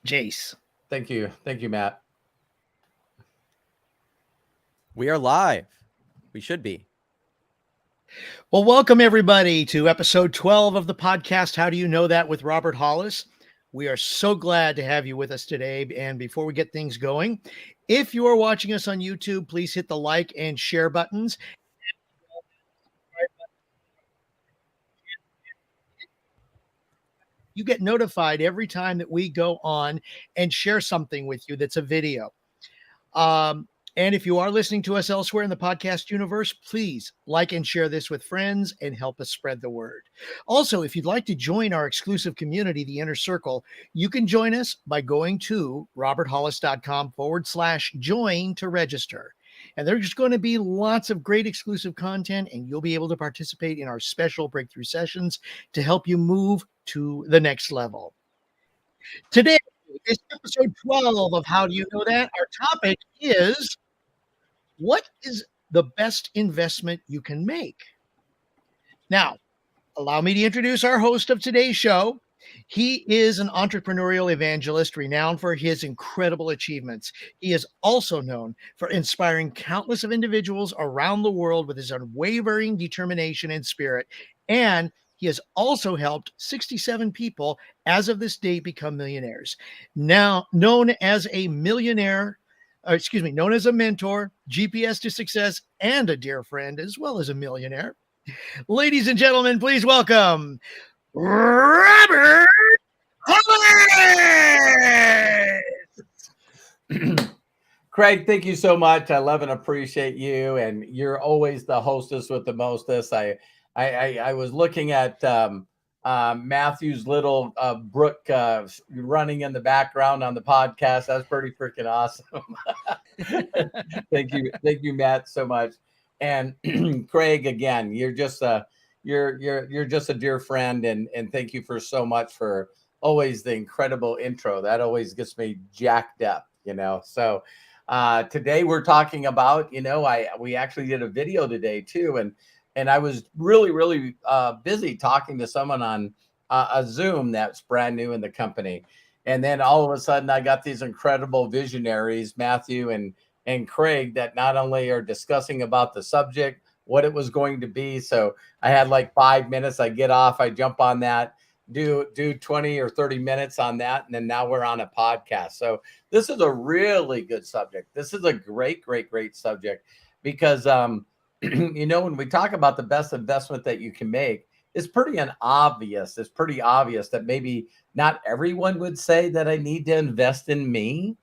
Jace. Thank you. Thank you, Matt. We are live. We should be. Well, welcome everybody to episode 12 of the podcast, How Do You Know That, with Robert Hollis. We are so glad to have you with us today. And before we get things going, if you are watching us on YouTube, please hit the like and share buttons. You get notified every time that we go on and share something with you that's a video. And if you are listening to us elsewhere in the podcast universe, please like and share this with friends and help us spread the word. Also, if you'd like to join our exclusive community, the Inner Circle, you can join us by going to roberthollis.com/join to register. And there's going to be lots of great exclusive content, and you'll be able to participate in our special breakthrough sessions to help you move to the next level. Today is episode 12 of How Do You Know That? Our topic is, what is the best investment you can make? Now, allow me to introduce our host of today's show. He is an entrepreneurial evangelist renowned for his incredible achievements. He is also known for inspiring countless of individuals around the world with his unwavering determination and spirit. And he has also helped 67 people as of this day become millionaires. Now, known as a mentor, GPS to success, and a dear friend, as well as a millionaire. Ladies and gentlemen, please welcome Robert Hollis. Craig, thank you so much. I love and appreciate you, and you're always the hostess with the mostest. I was looking at Matthew's little brook running in the background on the podcast. That's pretty freaking awesome. Thank you, Matt, so much. And Craig, again, you're just a dear friend, and thank you for so much for always the incredible intro. That always gets me jacked up, So today we're talking about, we actually did a video today too, and I was really busy talking to someone on a Zoom that's brand new in the company. And then all of a sudden I got these incredible visionaries, Matthew and Craig, that not only are discussing about the subject, what it was going to be. So I had like 5 minutes. I get off, I jump on that, do 20 or 30 minutes on that. And then now we're on a podcast. So this is a really good subject. This is a great subject because, when we talk about the best investment that you can make, it's pretty obvious that maybe not everyone would say that I need to invest in me.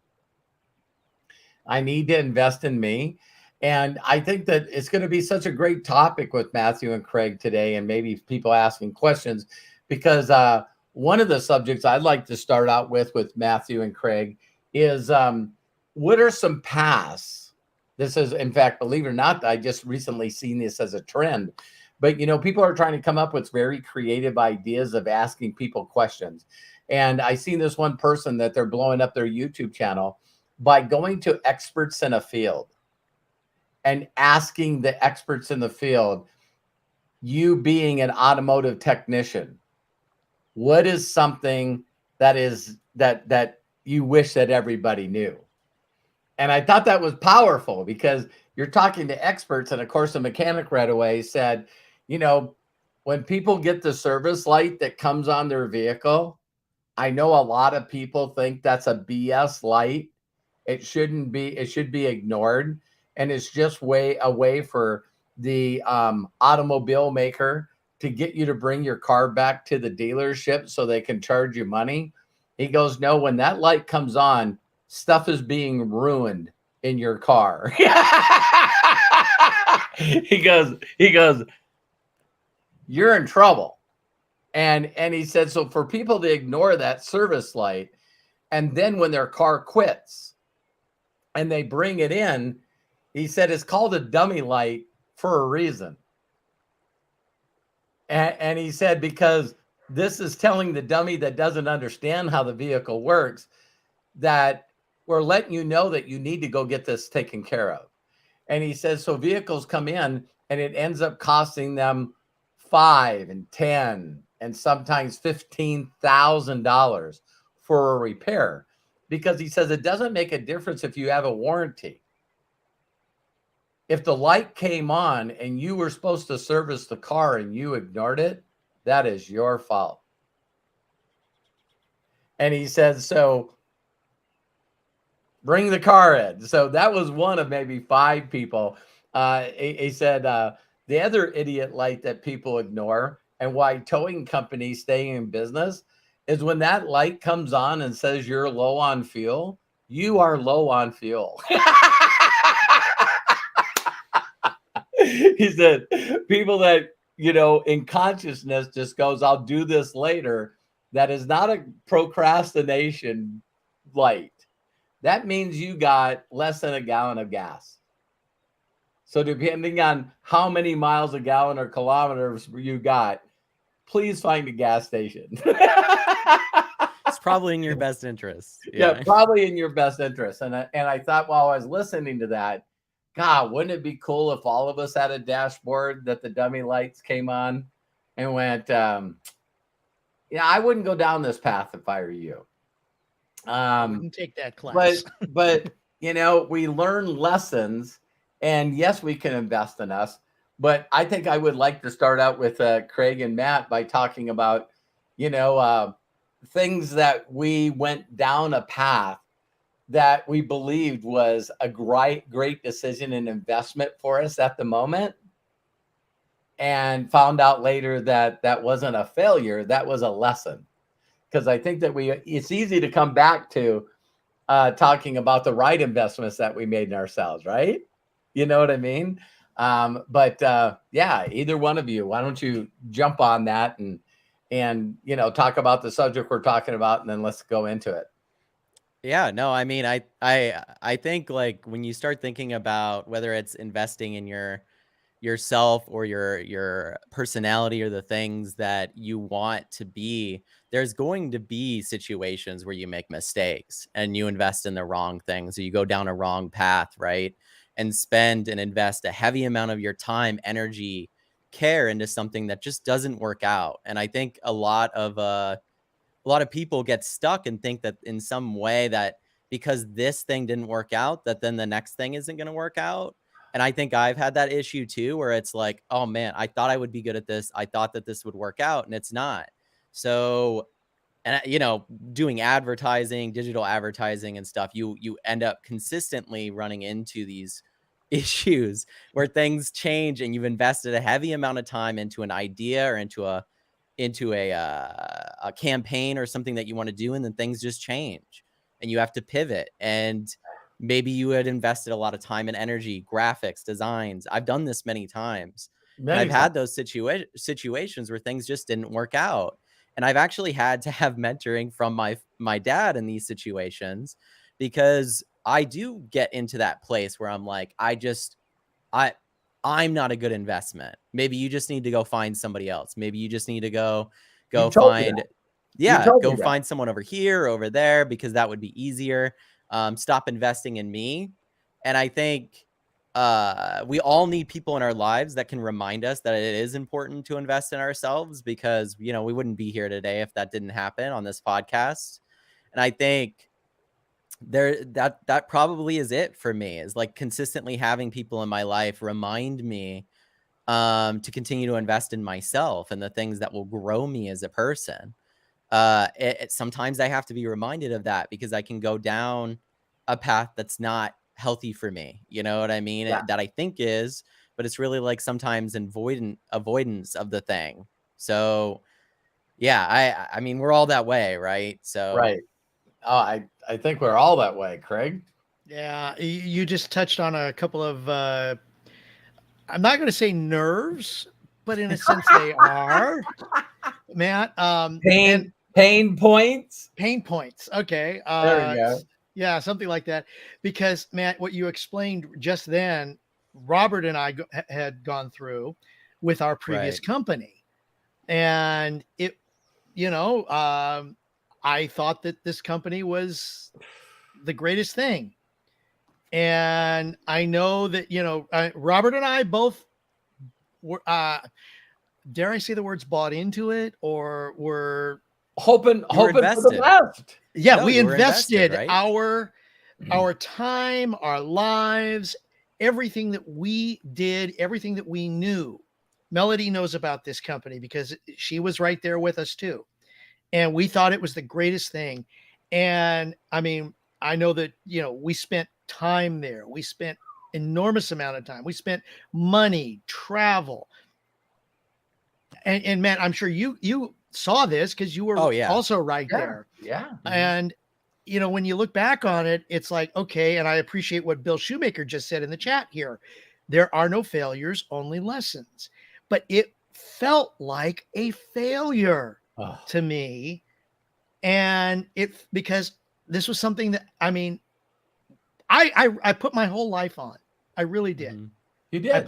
And I think that it's going to be such a great topic with Matthew and Craig today, and maybe people asking questions, because one of the subjects I'd like to start out with Matthew and Craig is what are some paths? This is, in fact, believe it or not, I just recently seen this as a trend. But, people are trying to come up with very creative ideas of asking people questions. And I seen this one person that they're blowing up their YouTube channel by going to experts in a field and asking the experts in the field, you being an automotive technician, what is something that you wish that everybody knew? And I thought that was powerful, because you're talking to experts. And of course, the mechanic right away said, when people get the service light that comes on their vehicle, I know a lot of people think that's a BS light. It shouldn't be. It should be ignored. And it's just a way for the automobile maker to get you to bring your car back to the dealership so they can charge you money. He goes, no, when that light comes on, stuff is being ruined in your car. He goes, you're in trouble. And he said, so for people to ignore that service light, and then when their car quits and they bring it in, he said it's called a dummy light for a reason. And he said, because this is telling the dummy that doesn't understand how the vehicle works that we're letting you know that you need to go get this taken care of. And he says, so vehicles come in and it ends up costing them $5,000 and $10,000 and sometimes $15,000 for a repair. because he says it doesn't make a difference if you have a warranty. If the light came on and you were supposed to service the car and you ignored it, that is your fault. And he said, so bring the car in. So that was one of maybe 5 people. He said the other idiot light that people ignore and why towing companies stay in business is when that light comes on and says you're low on fuel, you are low on fuel. He said people that, in consciousness just goes, I'll do this later. That is not a procrastination light. That means you got less than a gallon of gas. So depending on how many miles a gallon or kilometers you got, please find a gas station. It's probably in your best interest. Yeah, probably in your best interest. And I thought while I was listening to that, God, wouldn't it be cool if all of us had a dashboard that the dummy lights came on and went, I wouldn't go down this path if I were you. I wouldn't take that class. But we learn lessons, and yes, we can invest in us. But I think I would like to start out with Craig and Matt by talking about, things that we went down a path that we believed was a great decision and investment for us at the moment, and found out later that that wasn't a failure, that was a lesson. Because I think that it's easy to come back to talking about the right investments that we made in ourselves, right? You know what I mean? Yeah, either one of you, why don't you jump on that and talk about the subject we're talking about, and then let's go into it. Yeah, no, I mean, I think like when you start thinking about whether it's investing in yourself or your personality or the things that you want to be, there's going to be situations where you make mistakes and you invest in the wrong things, or you go down a wrong path, right? And spend and invest a heavy amount of your time, energy, care into something that just doesn't work out. And I think a lot of people get stuck and think that in some way that because this thing didn't work out, that then the next thing isn't going to work out. And I think I've had that issue too, where it's like, oh man, I thought I would be good at this. I thought that this would work out, and it's not. So, and doing advertising, digital advertising and stuff, you end up consistently running into these issues where things change and you've invested a heavy amount of time into an idea or into a campaign or something that you want to do, and then things just change and you have to pivot. And maybe you had invested a lot of time and energy, graphics, designs. I've done this many times. And I've had those situations where things just didn't work out. And I've actually had to have mentoring from my dad in these situations, because I do get into that place where I'm like, I'm not a good investment. Maybe you just need to go find somebody else. Maybe you just need to go find someone over here or over there, because that would be easier. Stop investing in me. And I think we all need people in our lives that can remind us that it is important to invest in ourselves, because, we wouldn't be here today if that didn't happen on this podcast. And I think that probably is it for me, is like consistently having people in my life remind me to continue to invest in myself and the things that will grow me as a person. Sometimes I have to be reminded of that, because I can go down a path that's not healthy for me. You know what I mean? Yeah. That I think is, but it's really like sometimes avoidance of the thing. So yeah, I mean, we're all that way, right? So right. Oh, I think we're all that way, Craig. Yeah, you just touched on a couple of I'm not going to say nerves, but in a sense they are, Matt. Pain points. Pain points. Okay. There we go. Yeah, something like that. Because Matt, what you explained just then, Robert and I had gone through with our previous company, and it, I thought that this company was the greatest thing. And I know that, Robert and I both were, dare I say the words, bought into it, or were hoping You were for the invested. best. Yeah, No, we you were invested, invested right? our time, our lives, everything that we did, everything that we knew. Melody knows about this company because she was right there with us too. And we thought it was the greatest thing. And I mean, I know that, we spent time there. We spent enormous amount of time. We spent money, travel. And man, I'm sure you saw this because you were Oh yeah. also right Yeah, there. yeah. And when you look back on it, it's like, okay, and I appreciate what Bill Shoemaker just said in the chat here. There are no failures, only lessons. But it felt like a failure Oh, to me. And because this was something that, I mean, I put my whole life on. I really did. Mhm. you I did.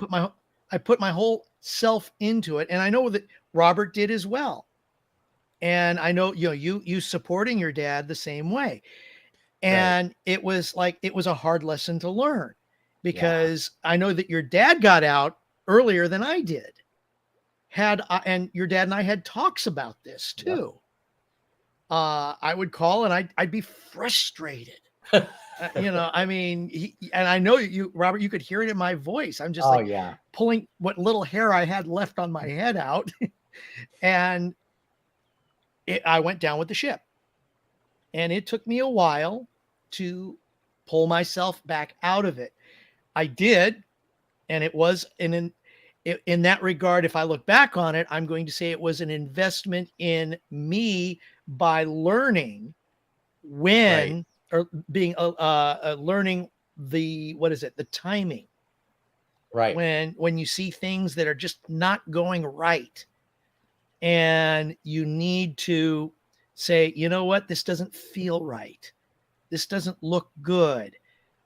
put my whole self into it. And I know that Robert did as well. And I know, you supporting your dad the same way. Right. And it was a hard lesson to learn Yeah. because I know that your dad got out earlier than I did. And your dad and I had talks about this Yep. too. I would call and I'd be frustrated. I mean, and I know you, Robert, you could hear it in my voice. I'm just Oh, like yeah. pulling what little hair I had left on my head out. And I went down with the ship. And it took me a while to pull myself back out of it. I did. And it was in that regard, if I look back on it, I'm going to say it was an investment in me by learning Right. when, or being learning the timing, Right. when you see things that are just not going right, and you need to say, you know what, this doesn't feel right, this doesn't look good,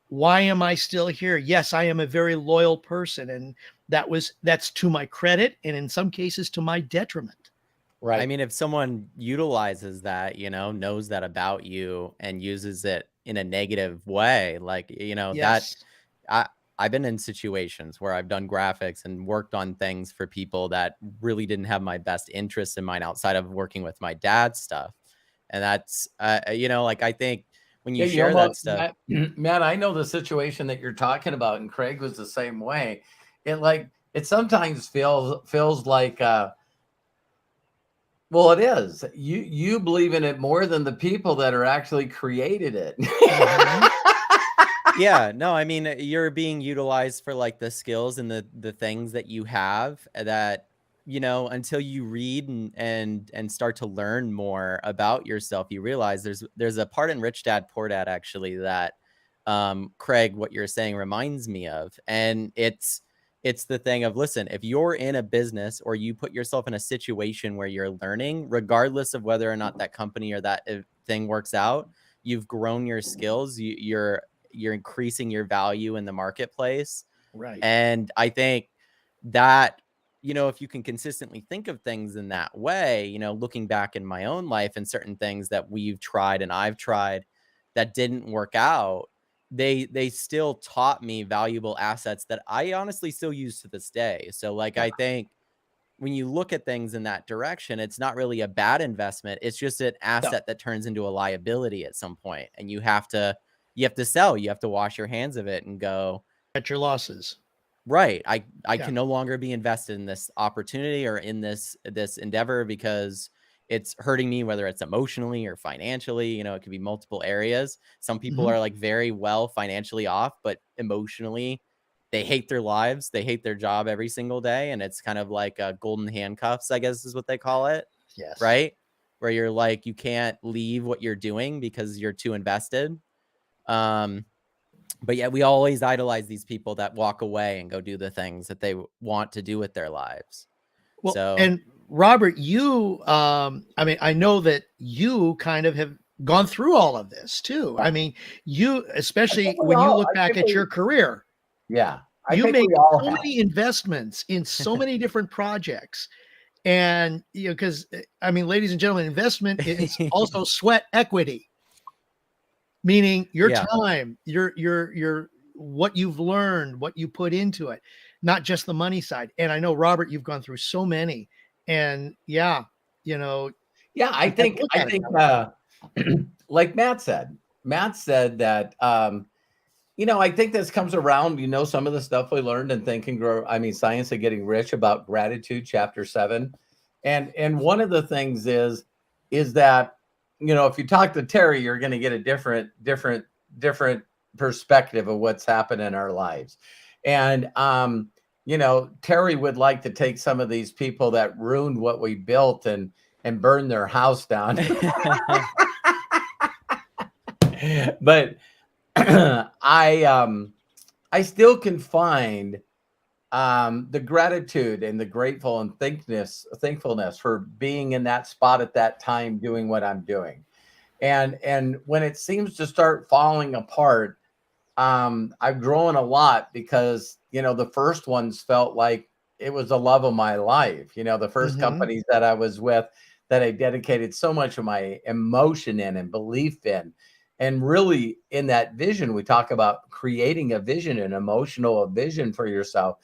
why am I still here? Yes, I am a very loyal person, and that's to my credit, and in some cases to my detriment. I Right. mean, if someone utilizes that, knows that about you and uses it in a negative way, like, that Yes. I I've been in situations where I've done graphics and worked on things for people that really didn't have my best interest in mind outside of working with my dad's stuff. And that's, like, I think when you Yeah, share that stuff, Matt, I know the situation that you're talking about, and Craig was the same way. It sometimes feels like well, it is. You believe in it more than the people that are actually created it. Mhm. yeah, no, I mean, you're being utilized for like the skills and the things that you have that, until you read and start to learn more about yourself, you realize there's a part in Rich Dad Poor Dad actually that Craig, what you're saying reminds me of. And it's the thing of, listen, if you're in a business or you put yourself in a situation where you're learning, regardless of whether or not that company or that thing works out, you've grown your skills, you're increasing your value in the marketplace. Right. And I think that, if you can consistently think of things in that way, looking back in my own life and certain things that we've tried and I've tried that didn't work out, they still taught me valuable assets that I honestly still use to this day. So like, Yeah. I think when you look at things in that direction, it's not really a bad investment. It's just an No, asset that turns into a liability at some point, and you have to sell. You have to wash your hands of it and go, at your losses. right, I Yeah. can no longer be invested in this opportunity or in this endeavor because it's hurting me, whether it's emotionally or financially. It could be multiple areas. Some people Mhm. are like very well financially off, but emotionally they hate their lives, they hate their job every single day, and it's kind of like golden handcuffs, I guess is what they call it, Yes. right? Where you're like, you can't leave what you're doing because you're too invested. Um, but yeah, we always idolize these people that walk away and go do the things that they want to do with their lives. Well, So and Robert, I mean, I know that you kind of have gone through all of this too. I mean, you, especially when you look I back think at your career, yeah, I you think made we all so have. many investments in so many different projects. And, because I mean, ladies and gentlemen, investment is also sweat equity, meaning your yeah, time, your what you've learned, what you put into it, not just the money side. And I know, Robert, you've gone through so many. And yeah, you know, Yeah, I You have to think look I at it think that way. like Matt said. Matt said that I think this comes around, some of the stuff we learned in Think and Grow, Science of Getting Rich about gratitude, chapter 7. And one of the things is that, if you talk to Terry, you're going to get a different perspective of what's happened in our lives. And Terry would like to take some of these people that ruined what we built and burn their house down. But I still can find the gratitude and the grateful and thankfulness for being in that spot at that time doing what I'm doing. And when it seems to start falling apart, I've grown a lot because the first ones felt like it was the love of my life. The first companies that I was with, that I dedicated so much of my emotion in and belief in. And really, in that vision, we talk about creating a vision, an emotional vision for yourself.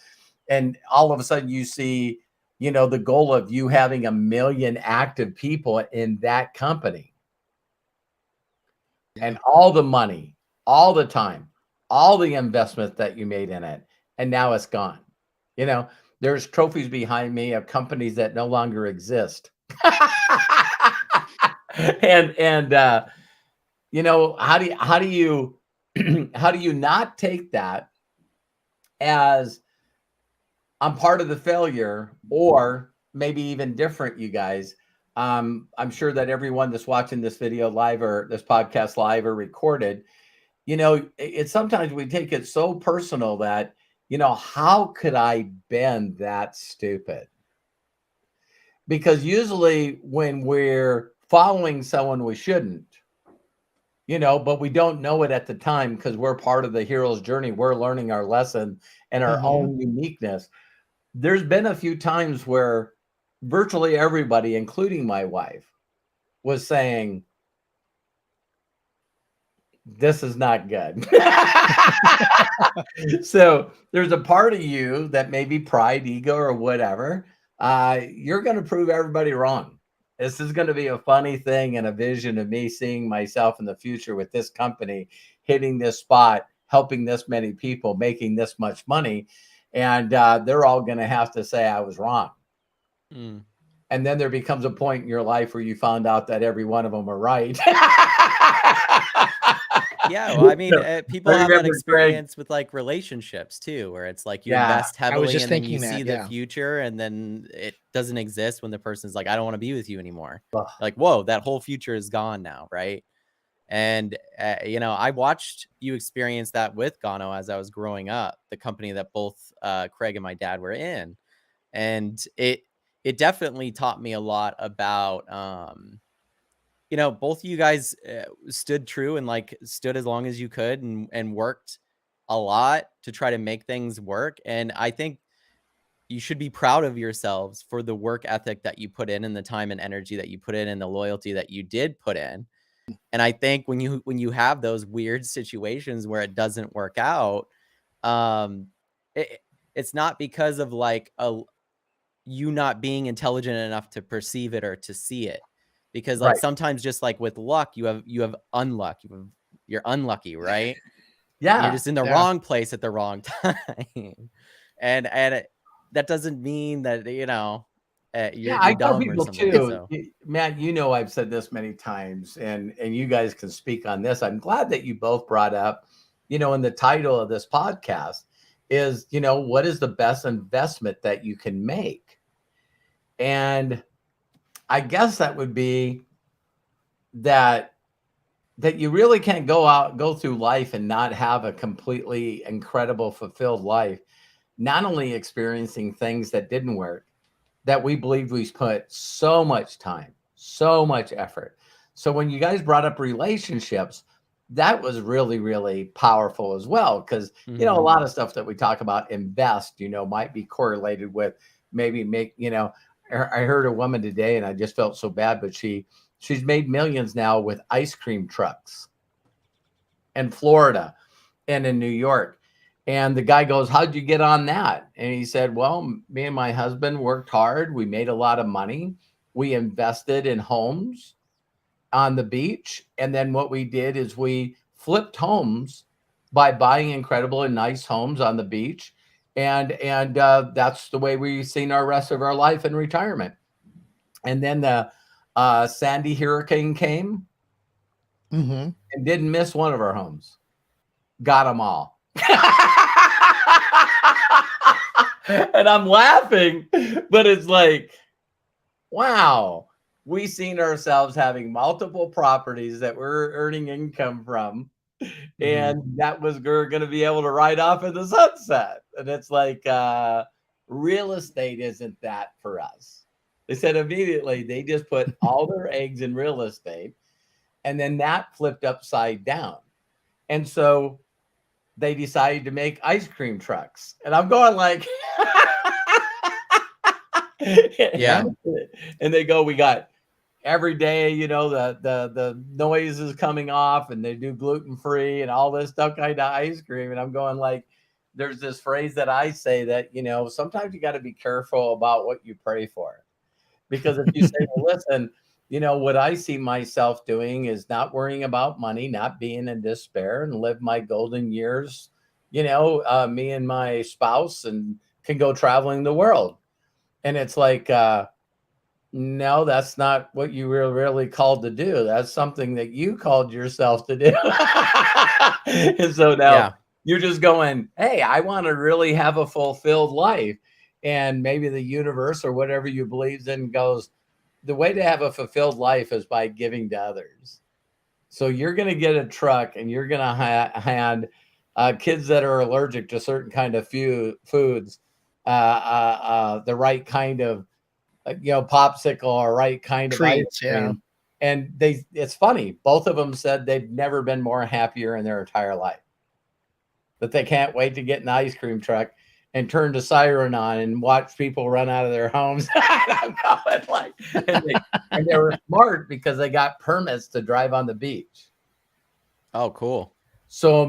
And all of a sudden you see, the goal of you having 1 million active people in that company. Yeah. And all the money, all the time, all the investment that you made in it. And now it's gone. There's trophies behind me of companies that no longer exist. and how do you how do you not take that as I'm part of the failure, or maybe even different, you guys? I'm sure that everyone that's watching this video live or this podcast live or recorded, it's sometimes we take it so personal that, how could I been that stupid? Because usually when we're following someone we shouldn't, but we don't know it at the time because we're part of the hero's journey. We're learning our lesson and our own uniqueness. There's been a few times where virtually everybody, including my wife, was saying, this is not good. So there's a part of you that maybe pride, ego, or whatever. You're going to prove everybody wrong. This is going to be a funny thing and a vision of me seeing myself in the future with this company, hitting this spot, helping this many people, making this much money. And they're all going to have to say I was wrong. Mm. And then there becomes a point in your life where you found out that every one of them are right. Yeah, well, I mean, people have that remember, experience with like relationships too, where it's like you Yeah, invest heavily just and then you thinking see that, the yeah. future, and then it doesn't exist when the person's like, I don't want to be with you anymore. Ugh. Like, whoa, that whole future is gone now, right? And I watched you experience that with Gano as I was growing up, the company that both Craig and my dad were in, and it definitely taught me a lot about both of you guys stood true and like stood as long as you could and worked a lot to try to make things work. And I think you should be proud of yourselves for the work ethic that you put in and the time and energy that you put in and the loyalty that you did put in. And I think when you have those weird situations where it doesn't work out, um, it's not because of like you not being intelligent enough to perceive it or to see it. Because like Right. sometimes just like with luck, you have unluck. You're unlucky, right? Yeah. You're just in the wrong place at the wrong time. And that doesn't mean that you're I tell dumb or people something. too, So Matt, I've said this many times, and you guys can speak on this. I'm glad that you both brought up, in the title of this podcast is, what is the best investment that you can make? And I guess that would be that you really can't go through life and not have a completely incredible, fulfilled life, not only experiencing things that didn't work, that we believed we put so much time, so much effort. So when you guys brought up relationships, that was really, really powerful as well. Because, a lot of stuff that we talk about invest, might be correlated with maybe I heard a woman today and I just felt so bad, but she's made millions now with ice cream trucks in Florida and in New York. And the guy goes, how'd you get on that? And he said, well, me and my husband worked hard. We made a lot of money. we invested in homes on the beach. And then what we did is we flipped homes by buying incredible and nice homes on the beach. And that's the way we've seen our rest of our life in retirement. And then the Sandy hurricane came Mm-hmm. and didn't miss one of our homes. Got them all. And I'm laughing, but it's like, wow, we seen ourselves having multiple properties that we're earning income from, and that was going to be able to ride off in the sunset. And it's like, real estate isn't that for us. They said immediately they just put all their eggs in real estate, and then that flipped upside down. And so they decided to make ice cream trucks. And I'm going like, Yeah. And they go, we got every day, you know, the noise is coming off, and they do gluten-free and all this stuff kind of ice cream. And I'm going like, there's this phrase that I say that, you know, sometimes you got to be careful about what you pray for. Because if you say, well, listen, you know, what I see myself doing is not worrying about money, not being in despair, and live my golden years, you know, me and my spouse, and can go traveling the world. And it's like, no, that's not what you were really called to do. That's something that you called yourself to do. And so now you're just going, hey, I want to really have a fulfilled life. And maybe the universe or whatever you believe in goes, the way to have a fulfilled life is by giving to others. So you're going to get a truck, and you're going to hand kids that are allergic to certain kind of foods the right kind of, you know, popsicle or right kind of treats. ice cream. Yeah. And it's funny. Both of them said they've never been more happier in their entire life. That they can't wait to get an ice cream truck and turn the siren on and watch people run out of their homes. I'm going like, and they were smart because they got permits to drive on the beach. Oh, cool. So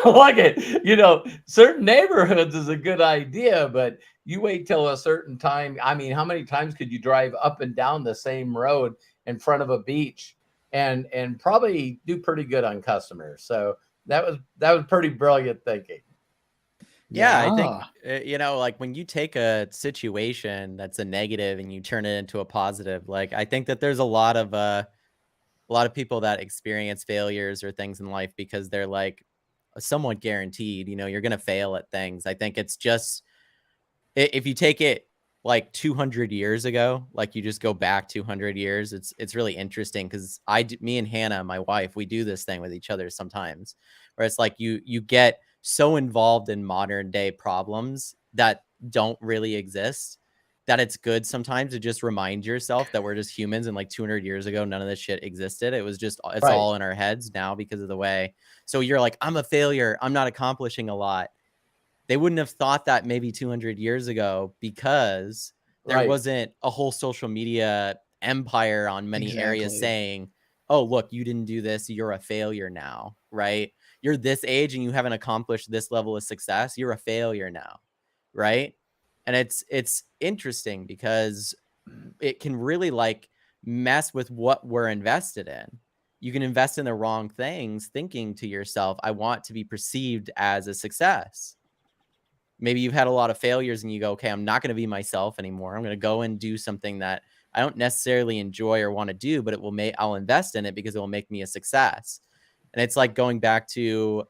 like it, you know, certain neighborhoods is a good idea, but you wait till a certain time. I mean, how many times could you drive up and down the same road in front of a beach and probably do pretty good on customers? So that was pretty brilliant thinking. Yeah, I think, you know, like when you take a situation that's a negative and you turn it into a positive, like I think that there's a lot of people that experience failures or things in life because they're like somewhat guaranteed, you know, you're going to fail at things. I think it's just, if you take it like 200 years ago, like you just go back 200 years, it's really interesting because me and Hannah, my wife, we do this thing with each other sometimes where it's like you get so involved in modern day problems that don't really exist that it's good sometimes to just remind yourself that we're just humans, and like 200 years ago, none of this shit existed. It was just, it's all in our heads now because of the way. So you're like, I'm a failure, I'm not accomplishing a lot. They wouldn't have thought that maybe 200 years ago because there wasn't a whole social media empire on many areas saying, oh, look, you didn't do this, you're a failure now, right? You're this age and you haven't accomplished this level of success, you're a failure now, right? And it's interesting because it can really like mess with what we're invested in. You can invest in the wrong things thinking to yourself, I want to be perceived as a success. Maybe you've had a lot of failures and you go, okay, I'm not going to be myself anymore. I'm going to go and do something that I don't necessarily enjoy or want to do, but I'll invest in it because it will make me a success. And it's like going back to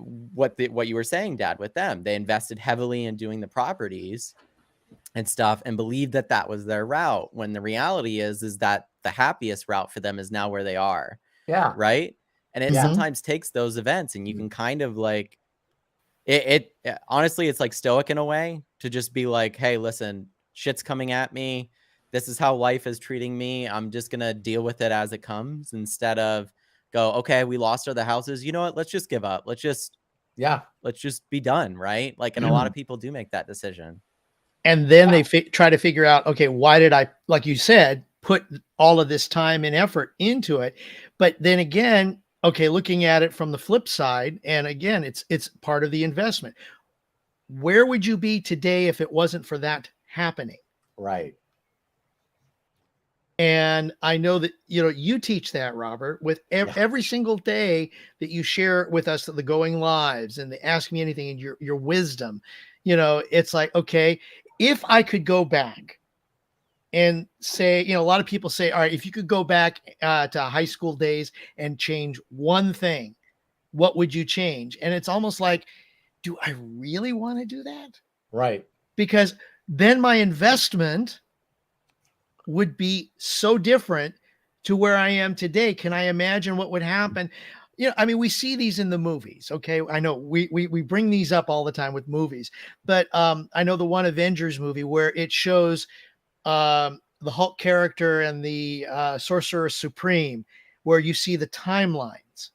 what you were saying, Dad, with them. They invested heavily in doing the properties and stuff and believed that that was their route, when the reality is that the happiest route for them is now where they are. Yeah. Right. And it sometimes takes those events, and you can kind of like, it honestly, it's like stoic in a way to just be like, hey, listen, shit's coming at me. This is how life is treating me. I'm just going to deal with it as it comes, instead of go, okay, we lost other houses. You know what? Let's just give up. Let's just be done. Right. Like, and a lot of people do make that decision. And then they try to figure out, okay, why did I, like you said, put all of this time and effort into it? But then again, okay, looking at it from the flip side, and again, it's part of the investment. Where would you be today if it wasn't for that happening? Right. And I know that, you know, you teach that, Robert, with Yeah. every single day that you share with us the going lives and the Ask Me Anything and your wisdom. You know, it's like, okay, if I could go back and say, you know, a lot of people say, all right, if you could go back to high school days and change one thing, what would you change? And it's almost like, do I really want to do that? Right. Because then my investment would be so different to where I am today. Can I imagine what would happen? You know, I mean, we see these in the movies. Okay, I know we bring these up all the time with movies, but I know the one Avengers movie where it shows the Hulk character and the Sorcerer Supreme, where you see the timelines,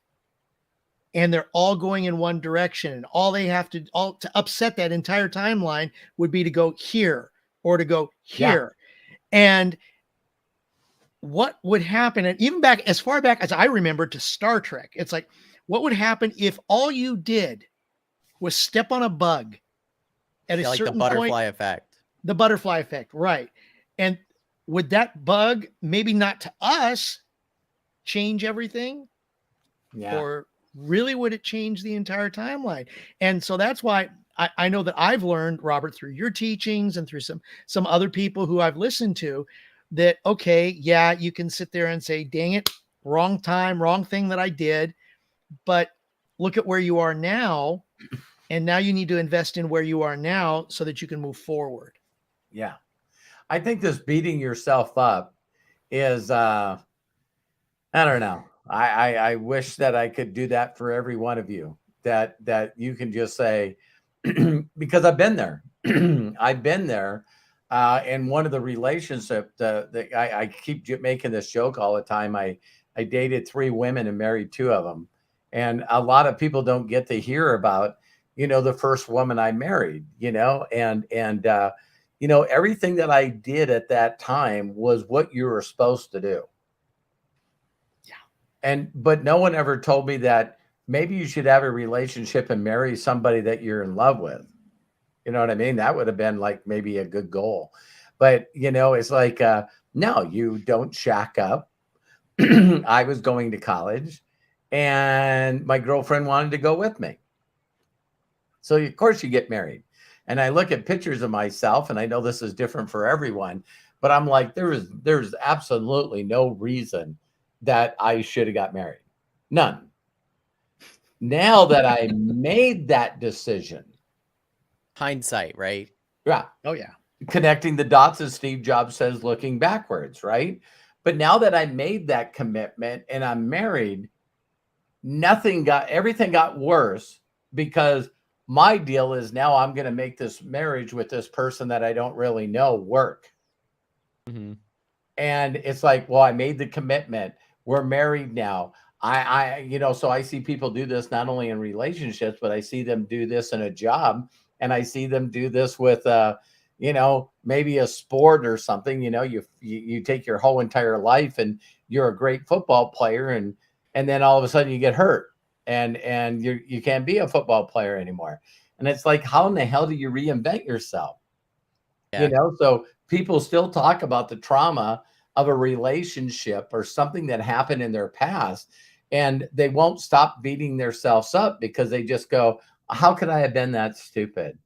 and they're all going in one direction, and all they have to all to upset that entire timeline would be to go here or to go Yeah. here, and what would happen, and even back as far back as I remember to Star Trek, it's like, what would happen if all you did was step on a bug at a Yeah, like the certain point? butterfly effect. The butterfly effect, right? And would that bug, maybe not to us, change everything? Yeah. Or really would it change the entire timeline? And so that's why I know that I've learned, Robert, through your teachings and through some other people who I've listened to, that okay, yeah, you can sit there and say, dang it, wrong time, wrong thing that I did, but look at where you are now, and now you need to invest in where you are now so that you can move forward. Yeah. I think this beating yourself up is I don't know. I wish that I could do that for every one of you. That you can just say, because I've been there. I've been there. And one of the relationship that I keep making this joke all the time. I dated 3 women and married 2 of them. And a lot of people don't get to hear about, you know, the first woman I married, you know, and you know, everything that I did at that time was what you were supposed to do. But no one ever told me that maybe you should have a relationship and marry somebody that you're in love with. You know what I mean? That would have been like maybe a good goal. But, you know, it's like, no, you don't shack up. I was going to college and my girlfriend wanted to go with me. So, of course, you get married. And I look at pictures of myself, and I know this is different for everyone, but I'm like, there's absolutely no reason that I should have got married. None. Now that I made that decision, Hindsight, right? yeah, Oh yeah. connecting the dots, as Steve Jobs says, looking backwards, right? But now that I made that commitment and I'm married, everything got worse, because my deal is now I'm going to make this marriage with this person that I don't really know work. Mm-hmm. And it's like, well, I made the commitment. We're married now. You know, so I see people do this not only in relationships, but I see them do this in a job, and I see them do this with, you know, maybe a sport or something. You know, you take your whole entire life and you're a great football player, and then all of a sudden you get hurt, and you can't be a football player anymore. And it's like, how in the hell do you reinvent yourself? Yeah. You know, so people still talk about the trauma of a relationship or something that happened in their past, and they won't stop beating themselves up because they just go, how could I have been that stupid?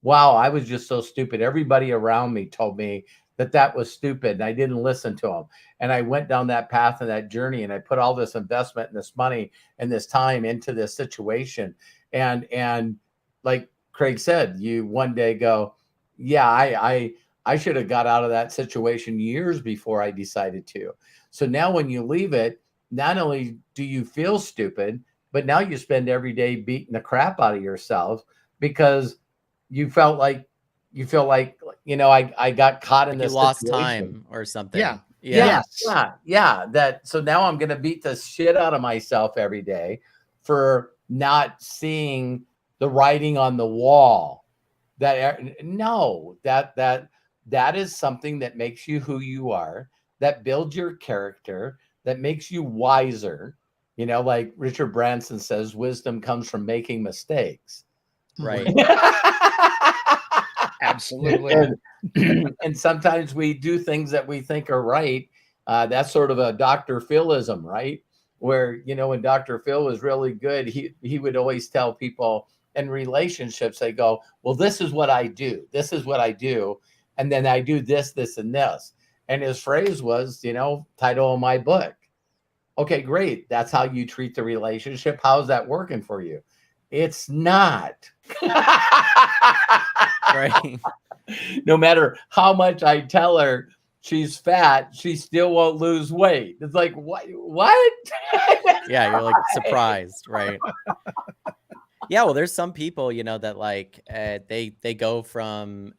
Wow, I was just so stupid. Everybody around me told me that that was stupid, and I didn't listen to them. And I went down that path and that journey, and I put all this investment and this money and this time into this situation. And like Craig said, you one day go, yeah, I should have got out of that situation years before I decided to. So now when you leave it, not only do you feel stupid, but now you spend every day beating the crap out of yourself because you feel like, you know, I got caught in Like you this lost situation. time or something. Yeah. Yeah. Yeah. That, so now I'm going to beat the shit out of myself every day for not seeing the writing on the wall. That is something that makes you who you are, that builds your character, that makes you wiser. You know, like Richard Branson says, wisdom comes from making mistakes. Right. Absolutely. And sometimes we do things that we think are right, That's sort of a Dr. Philism, right? Where, you know, when Dr. Phil was really good, he would always tell people in relationships, they go, well, this is what I do. This is what I do. And then I do this, this, and this. And his phrase was, you know, title of my book. Okay, great. That's how you treat the relationship. How's that working for you? It's not. Right. No matter how much I tell her she's fat, she still won't lose weight. It's like, what? Yeah, you're like surprised, right? Yeah, well, there's some people, you know, that like they go from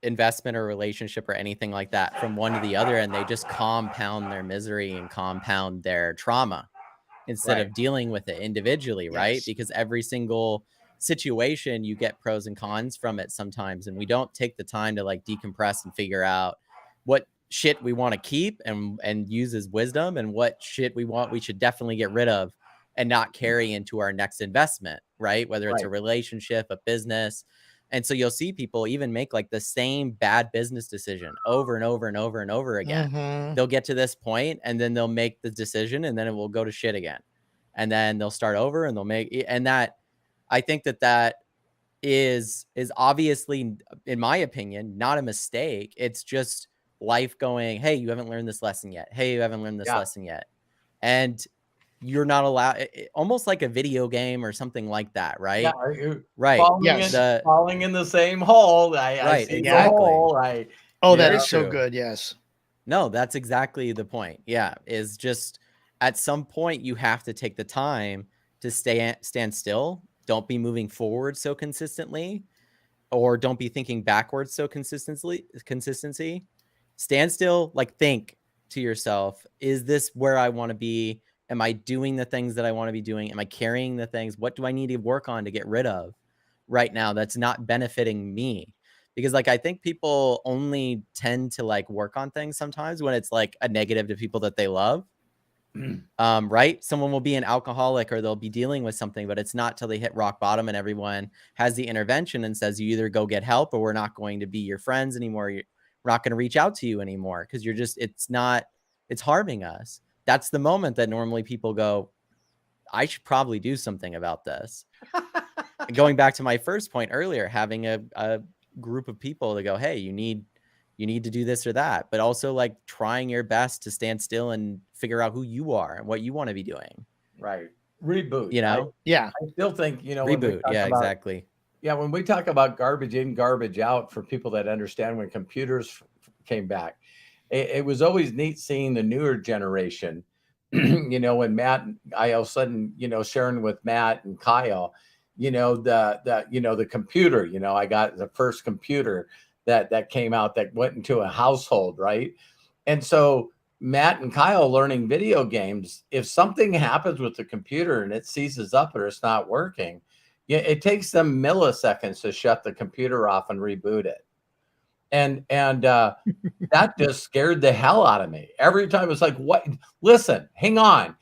investment or relationship or anything like that from one to the other, and they just compound their misery and compound their trauma instead Right. of dealing with it individually, right? Yes. Because every single situation you get pros and cons from it sometimes, and we don't take the time to like decompress and figure out what shit we want to keep and use as wisdom, and what shit we should definitely get rid of and not carry into our next investment, right? Whether it's a Right. relationship, a business. And so you'll see people even make like the same bad business decision over and over and over and over again. Mhm. They'll get to this point and then they'll make the decision and then it will go to shit again. And then they'll start over and they'll make, and that, I think that is obviously, in my opinion, not a mistake. It's just life going, hey, you haven't learned this lesson yet. Hey, you haven't learned this Yeah. lesson yet. And you're not allowed, almost like a video game or something like that, right? Yeah, Right. Yes. Falling in the same hole. I Right, see exactly. the hole. Oh, Yeah. that Very is so true. good. Yes. No, that's exactly the point. Yeah, is just at some point you have to take the time to stand still. Don't be moving forward so consistently, or don't be thinking backwards so consistency. Stand still, like think to yourself, is this where I want to be? Am I doing the things that I want to be doing? Am I carrying the things? What do I need to work on to get rid of right now that's not benefiting me? Because like I think people only tend to like work on things sometimes when it's like a negative to people that they love. Right? Someone will be an alcoholic or they'll be dealing with something, but it's not till they hit rock bottom and everyone has the intervention and says, you either go get help or we're not going to be your friends anymore. We're not going to reach out to you anymore because you're just, it's harming us. That's the moment that normally people go, I should probably do something about this. Going back to my first point earlier, having a group of people to go, hey, you need to do this or that, but also like trying your best to stand still and figure out who you are and what you want to be doing. Right. Reboot. You know? Yeah. I still think, you know, when we Reboot. talk Yeah, about, exactly. yeah, when we talk about garbage in, garbage out, for people that understand when computers came back, it was always neat seeing the newer generation. You know, when I all of a sudden, you know, sharing with Matt and Kyle, you know, the computer, you know, I got the first computer that came out that went into a household, right? And so Matt and Kyle learning video games, if something happens with the computer and it seizes up or it's not working, yeah, it takes them milliseconds to shut the computer off and reboot it. And that just scared the hell out of me. Every time it's like, what? Listen, hang on.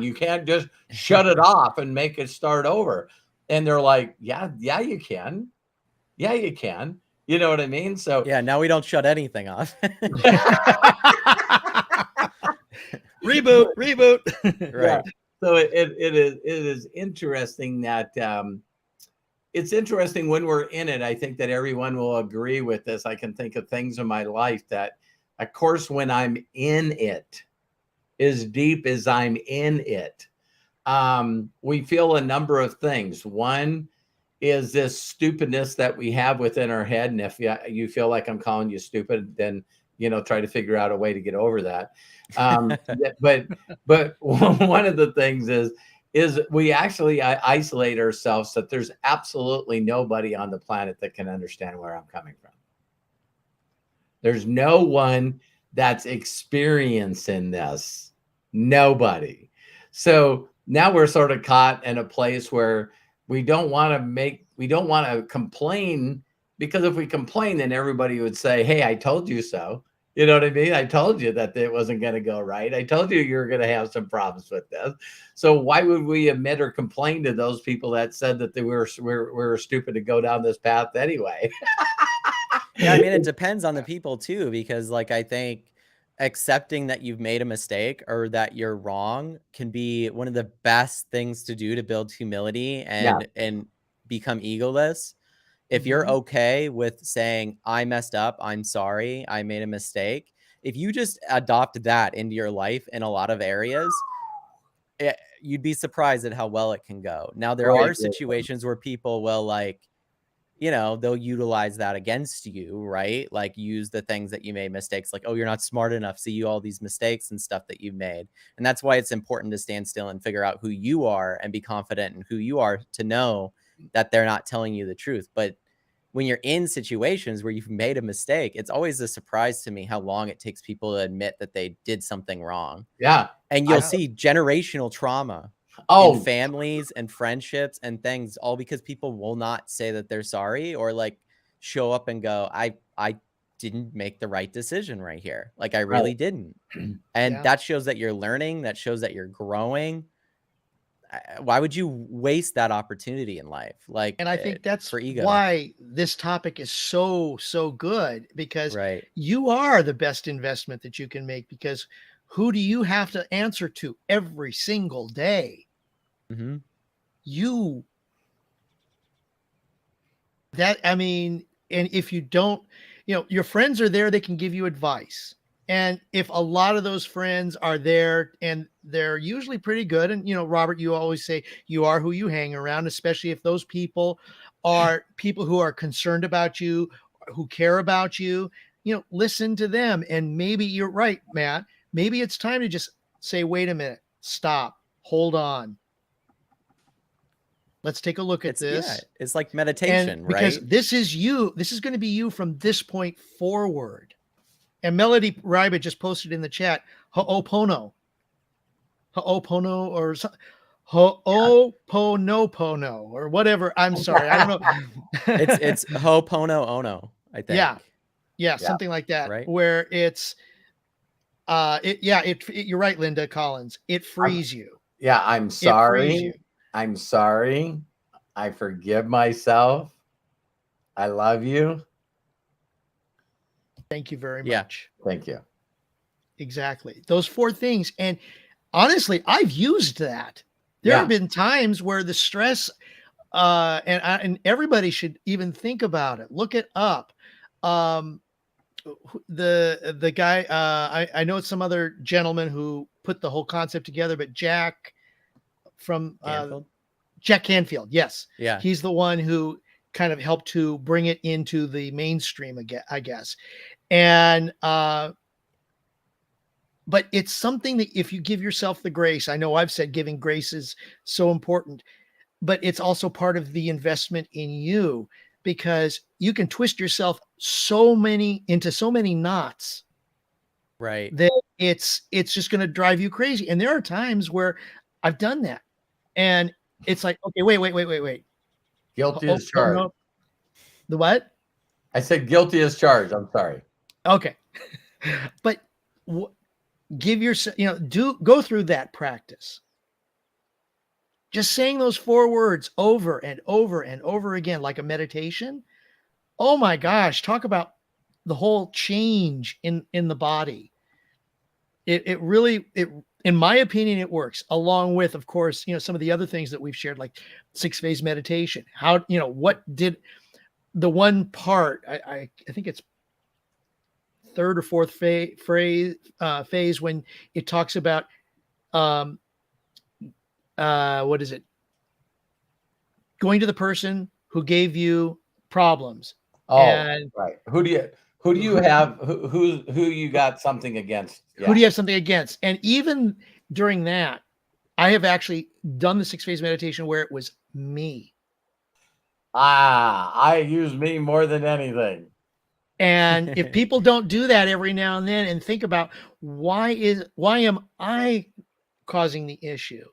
You can't just shut it off and make it start over. And they're like, yeah, you can. Yeah, you can. You know what I mean? So yeah, now we don't shut anything off. Reboot. Right. Yeah. So it is interesting that it's interesting when we're in it. I think that everyone will agree with this. I can think of things in my life that, of course, when I'm in it, as deep as I'm in it, we feel a number of things. One is this stupidness that we have within our head. And if you feel like I'm calling you stupid, then, you know, try to figure out a way to get over that. But one of the things is we actually isolate ourselves, that there's absolutely nobody on the planet that can understand where I'm coming from. There's no one that's experiencing this. Nobody. So now we're sort of caught in a place where we don't want to complain, because if we complain, then everybody would say, hey, I told you so. You know what I mean? I told you that it wasn't going to go right. I told you were going to have some problems with this. So why would we admit or complain to those people that said that we were stupid to go down this path anyway? Yeah, I mean, it depends on the people too, because like I think accepting that you've made a mistake or that you're wrong can be one of the best things to do to build humility Yeah. and become egoless. If you're Mhm. okay with saying, I messed up, I'm sorry, I made a mistake, if you just adopt that into your life in a lot of areas, you'd be surprised at how well it can go. Now, there Great. are situations where people will they'll utilize that against you, right? Like use the things that you made mistakes, like, oh, you're not smart enough. See you all these mistakes and stuff that you've made. And that's why it's important to stand still and figure out who you are and be confident in who you are to know that they're not telling you the truth. But when you're in situations where you've made a mistake, it's always a surprise to me how long it takes people to admit that they did something wrong. Yeah. And you'll see generational trauma in Oh, families and friendships and things, all because people will not say that they're sorry or like show up and go, I didn't make the right decision right here. Like I really right. didn't. And Yeah. that shows that you're learning, that shows that you're growing. Why would you waste that opportunity in life? Like And I think that's for ego. why this topic is so good, because Right. you are the best investment that you can make, because who do you have to answer to every single day? Mm-hmm. You. That, I mean, and if you don't, your friends are there, they can give you advice. And if a lot of those friends are there and they're usually pretty good, and Robert, you always say you are who you hang around, especially if those people are people who are concerned about you, who care about you, listen to them. And maybe you're right, Matt. Maybe it's time to just say, wait a minute, stop, hold on. Let's take a look at this. It's like And meditation, because right? this is going to be you from this point forward. And Melody Ryba just posted in the chat, Ho'opono. Ho'opono or something. Ho'oponopono or whatever. I'm sorry. I don't know. It's Ho'opono Ono, I think. Yeah. Yeah. Something like that. Right. Where it's you're right, Linda Collins. It frees you. Yeah. I'm It frees sorry. you. I'm sorry. I forgive myself. I love you. Thank you very Yeah. much. Thank you. Exactly. Those 4 things. And honestly, I've used that. There have been times where the stress, and everybody should even think about it. Look it up. The guy, I know it's some other gentleman who put the whole concept together, but Jack from Canfield? Jack Canfield. Yes. Yeah. He's the one who kind of helped to bring it into the mainstream again, I guess. And, but it's something that if you give yourself the grace, I know I've said giving grace is so important, but it's also part of the investment in you, because you can twist yourself into so many knots, Right. that it's just going to drive you crazy. And there are times where I've done that, and it's like, okay, wait. Guilty as charged. No. The what? I said guilty as charged. I'm sorry. Okay. But give yourself, go through that practice. Just saying those 4 words over and over and over again, like a meditation. Oh my gosh. Talk about the whole change in the body. It really, in my opinion, it works, along with, of course, some of the other things that we've shared, like 6-phase meditation. How, what did the one part, I think it's 3rd or 4th phase when it talks about, what is it? Going to the person who gave you problems. Oh, and right. Who do you have? Who you got something against? Who do you have something against? And even during that, I have actually done the 6-phase meditation where it was me. I use me more than anything. And if people don't do that every now and then and think about why am I causing the issue?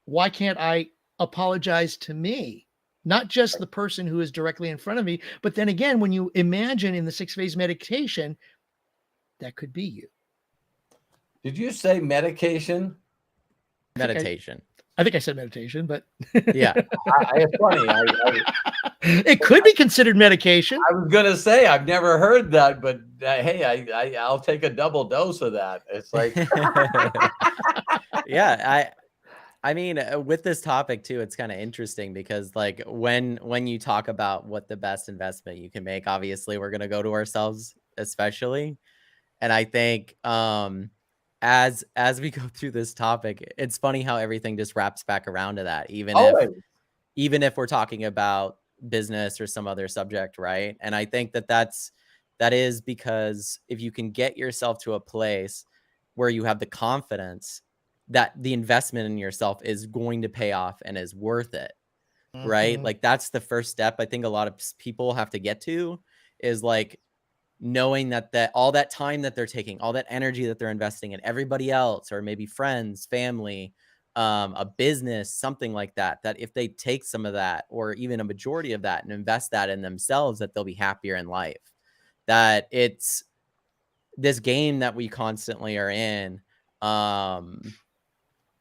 Why can't I apologize to me? Not just the person who is directly in front of me, but then again, when you imagine in the 6-phase meditation, that could be you. Did you say medication? Meditation. I think I said meditation, but Yeah. It's funny. it could be considered medication. I was gonna say I've never heard that, but hey, I'll take a double dose of that. It's like, Yeah, I mean, with this topic too, it's kind of interesting because like when you talk about what the best investment you can make, obviously we're gonna go to ourselves, especially. And I think as we go through this topic, it's funny how everything just wraps back around to that, always, even if we're talking about business or some other subject, right? And I think that is because if you can get yourself to a place where you have the confidence that the investment in yourself is going to pay off and is worth it, right? Mhm. Like that's the first step I think a lot of people have to get to, is like knowing that all that time that they're taking, all that energy that they're investing in everybody else, or maybe friends, family, a business, something like that, that if they take some of that or even a majority of that and invest that in themselves, that they'll be happier in life. That it's this game that we constantly are in,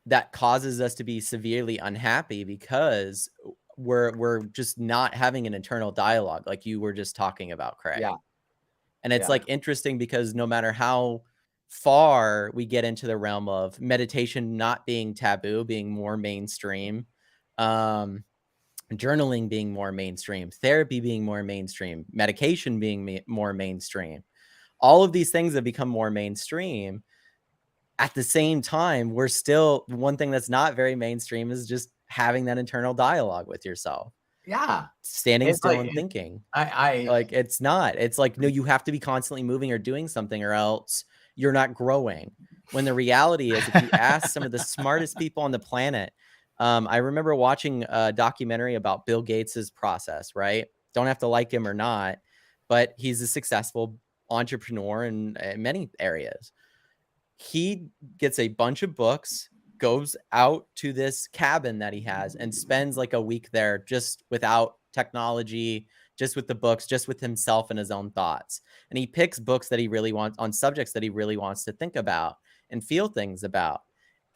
that causes us to be severely unhappy because we're just not having an internal dialogue like you were just talking about, Craig. yeah, And it's yeah, like interesting because no matter how far we get into the realm of meditation not being taboo, being more mainstream, um, journaling being more mainstream, therapy being more mainstream, medication being more mainstream, all of these things have become more mainstream. At the same time, we're still, one thing that's not very mainstream is just having that internal dialogue with yourself, yeah. standing It's still like and thinking. I Like, it's not. It's like, no, you have to be constantly moving or doing something or else you're not growing. When the reality is, if you ask some of the smartest people on the planet, I remember watching a documentary about Bill Gates's process, right? Don't have to like him or not, but he's a successful entrepreneur in many areas. He gets a bunch of books, goes out to this cabin that he has and spends like a week there just without technology, just with the books, just with himself and his own thoughts. And he picks books that he really wants on subjects that he really wants to think about and feel things about.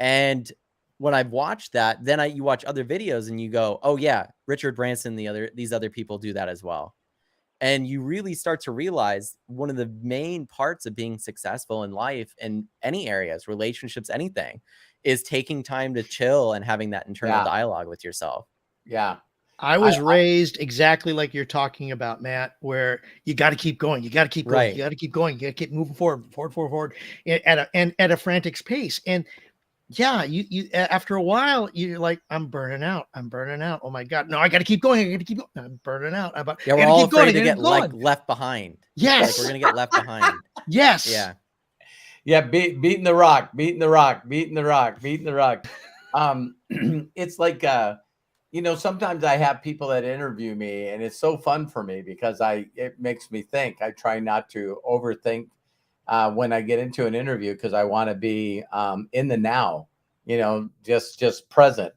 And when I've watched that, then you watch other videos and you go, "Oh yeah, Richard Branson, these other people do that as well." And you really start to realize one of the main parts of being successful in life in any areas, relationships, anything, is taking time to chill and having that internal yeah, dialogue with yourself. yeah. I I was raised exactly like you're talking about, Matt, where you got to keep going. You got to keep going. You Right. got to keep going. You got to keep moving forward at a frantic pace. And yeah, after a while, you're like, I'm burning out. I'm burning out. Oh my God. No, I got to keep going. I got to keep going. I'm burning out. Yeah, I we're got to all keep going. I afraid to got to get keep like going. left behind. Like Yes. we're gonna get left behind. Yes. Yeah. Yeah, beating the rock, beating the rock, beating the rock, beating the rock. It's like sometimes I have people that interview me, and it's so fun for me because it makes me think. I try not to overthink when I get into an interview because I want to be in the now, just present.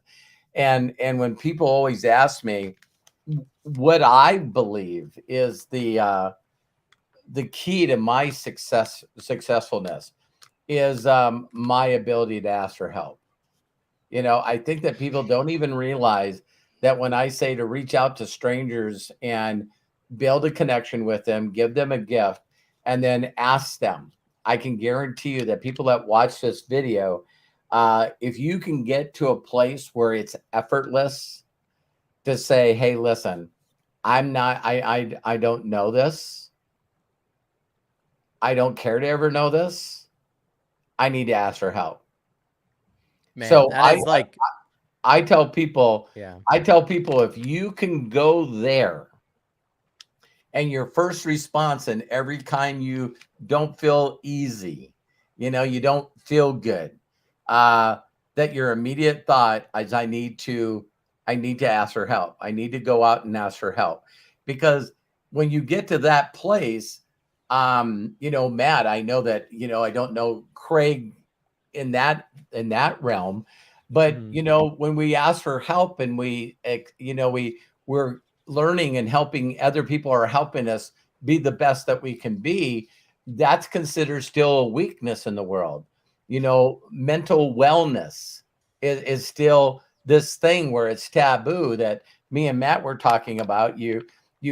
And when people always ask me what I believe is the key to my successfulness is my ability to ask for help. I think that people don't even realize that when I say to reach out to strangers and build a connection with them, give them a gift, and then ask them, I can guarantee you that people that watch this video, if you can get to a place where it's effortless to say, hey, listen, I don't know this. I don't care to ever know this. I need to ask for help. Man, So that is like, I tell people, yeah. if you can go there and your first response and every time you don't feel easy, you don't feel good, that your immediate thought is I need to ask for help. I need to go out and ask for help. Because when you get to that place, Matt, I know that, I don't know Craig in that realm, but when we ask for help and we're learning and helping other people are helping us be the best that we can be, that's considered still a weakness in the world. Mental wellness is still this thing where it's taboo that me and Matt were talking about. You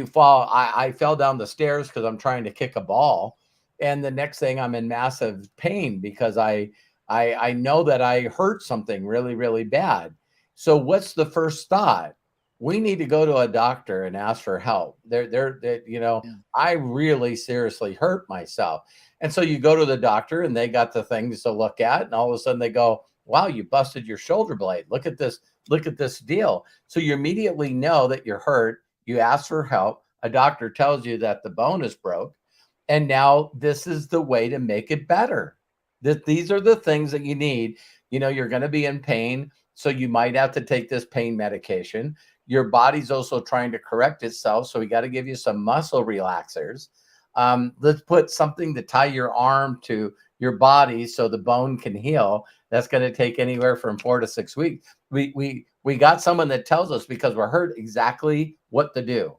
fall. I fell down the stairs because I'm trying to kick a ball, and the next thing I'm in massive pain because I know that I hurt something really, really bad. So what's the first thought? We need to go to a doctor and ask for help. Yeah. I really seriously hurt myself. And so you go to the doctor and they got the things to look at, and all of a sudden they go, wow, you busted your shoulder blade. Look at this deal. So you immediately know that you're hurt. You ask for help. A doctor tells you that the bone is broke. And now this is the way to make it better. That these are the things that you need. You're going to be in pain. So you might have to take this pain medication. Your body's also trying to correct itself. So we got to give you some muscle relaxers. Let's put something to tie your arm to your body so the bone can heal. That's going to take anywhere from 4 to 6 weeks. We got someone that tells us because we're hurt exactly what to do.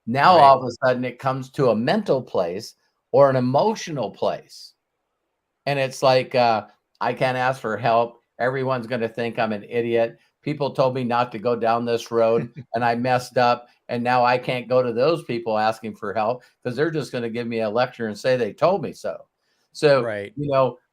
Now, Right. all of a sudden, it comes to a mental place or an emotional place. And it's like, I can't ask for help. Everyone's going to think I'm an idiot. People told me not to go down this road and I messed up. And now I can't go to those people asking for help because they're just going to give me a lecture and say they told me so. So, Right.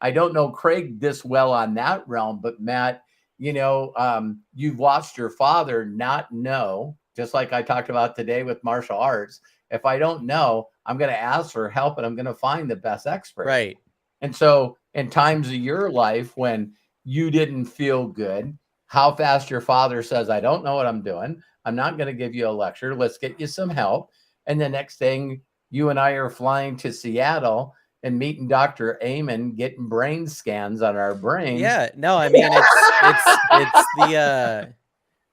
I don't know Craig this well on that realm, but Matt, you've watched your father not know, just like I talked about today with martial arts. If I don't know, I'm going to ask for help and I'm going to find the best expert. Right. And so, in times of your life when you didn't feel good, how fast your father says, I don't know what I'm doing. I'm not going to give you a lecture. Let's get you some help. And the next thing, you and I are flying to Seattle and meeting Dr. Amen, getting brain scans on our brains. Yeah. No, I mean, it's the,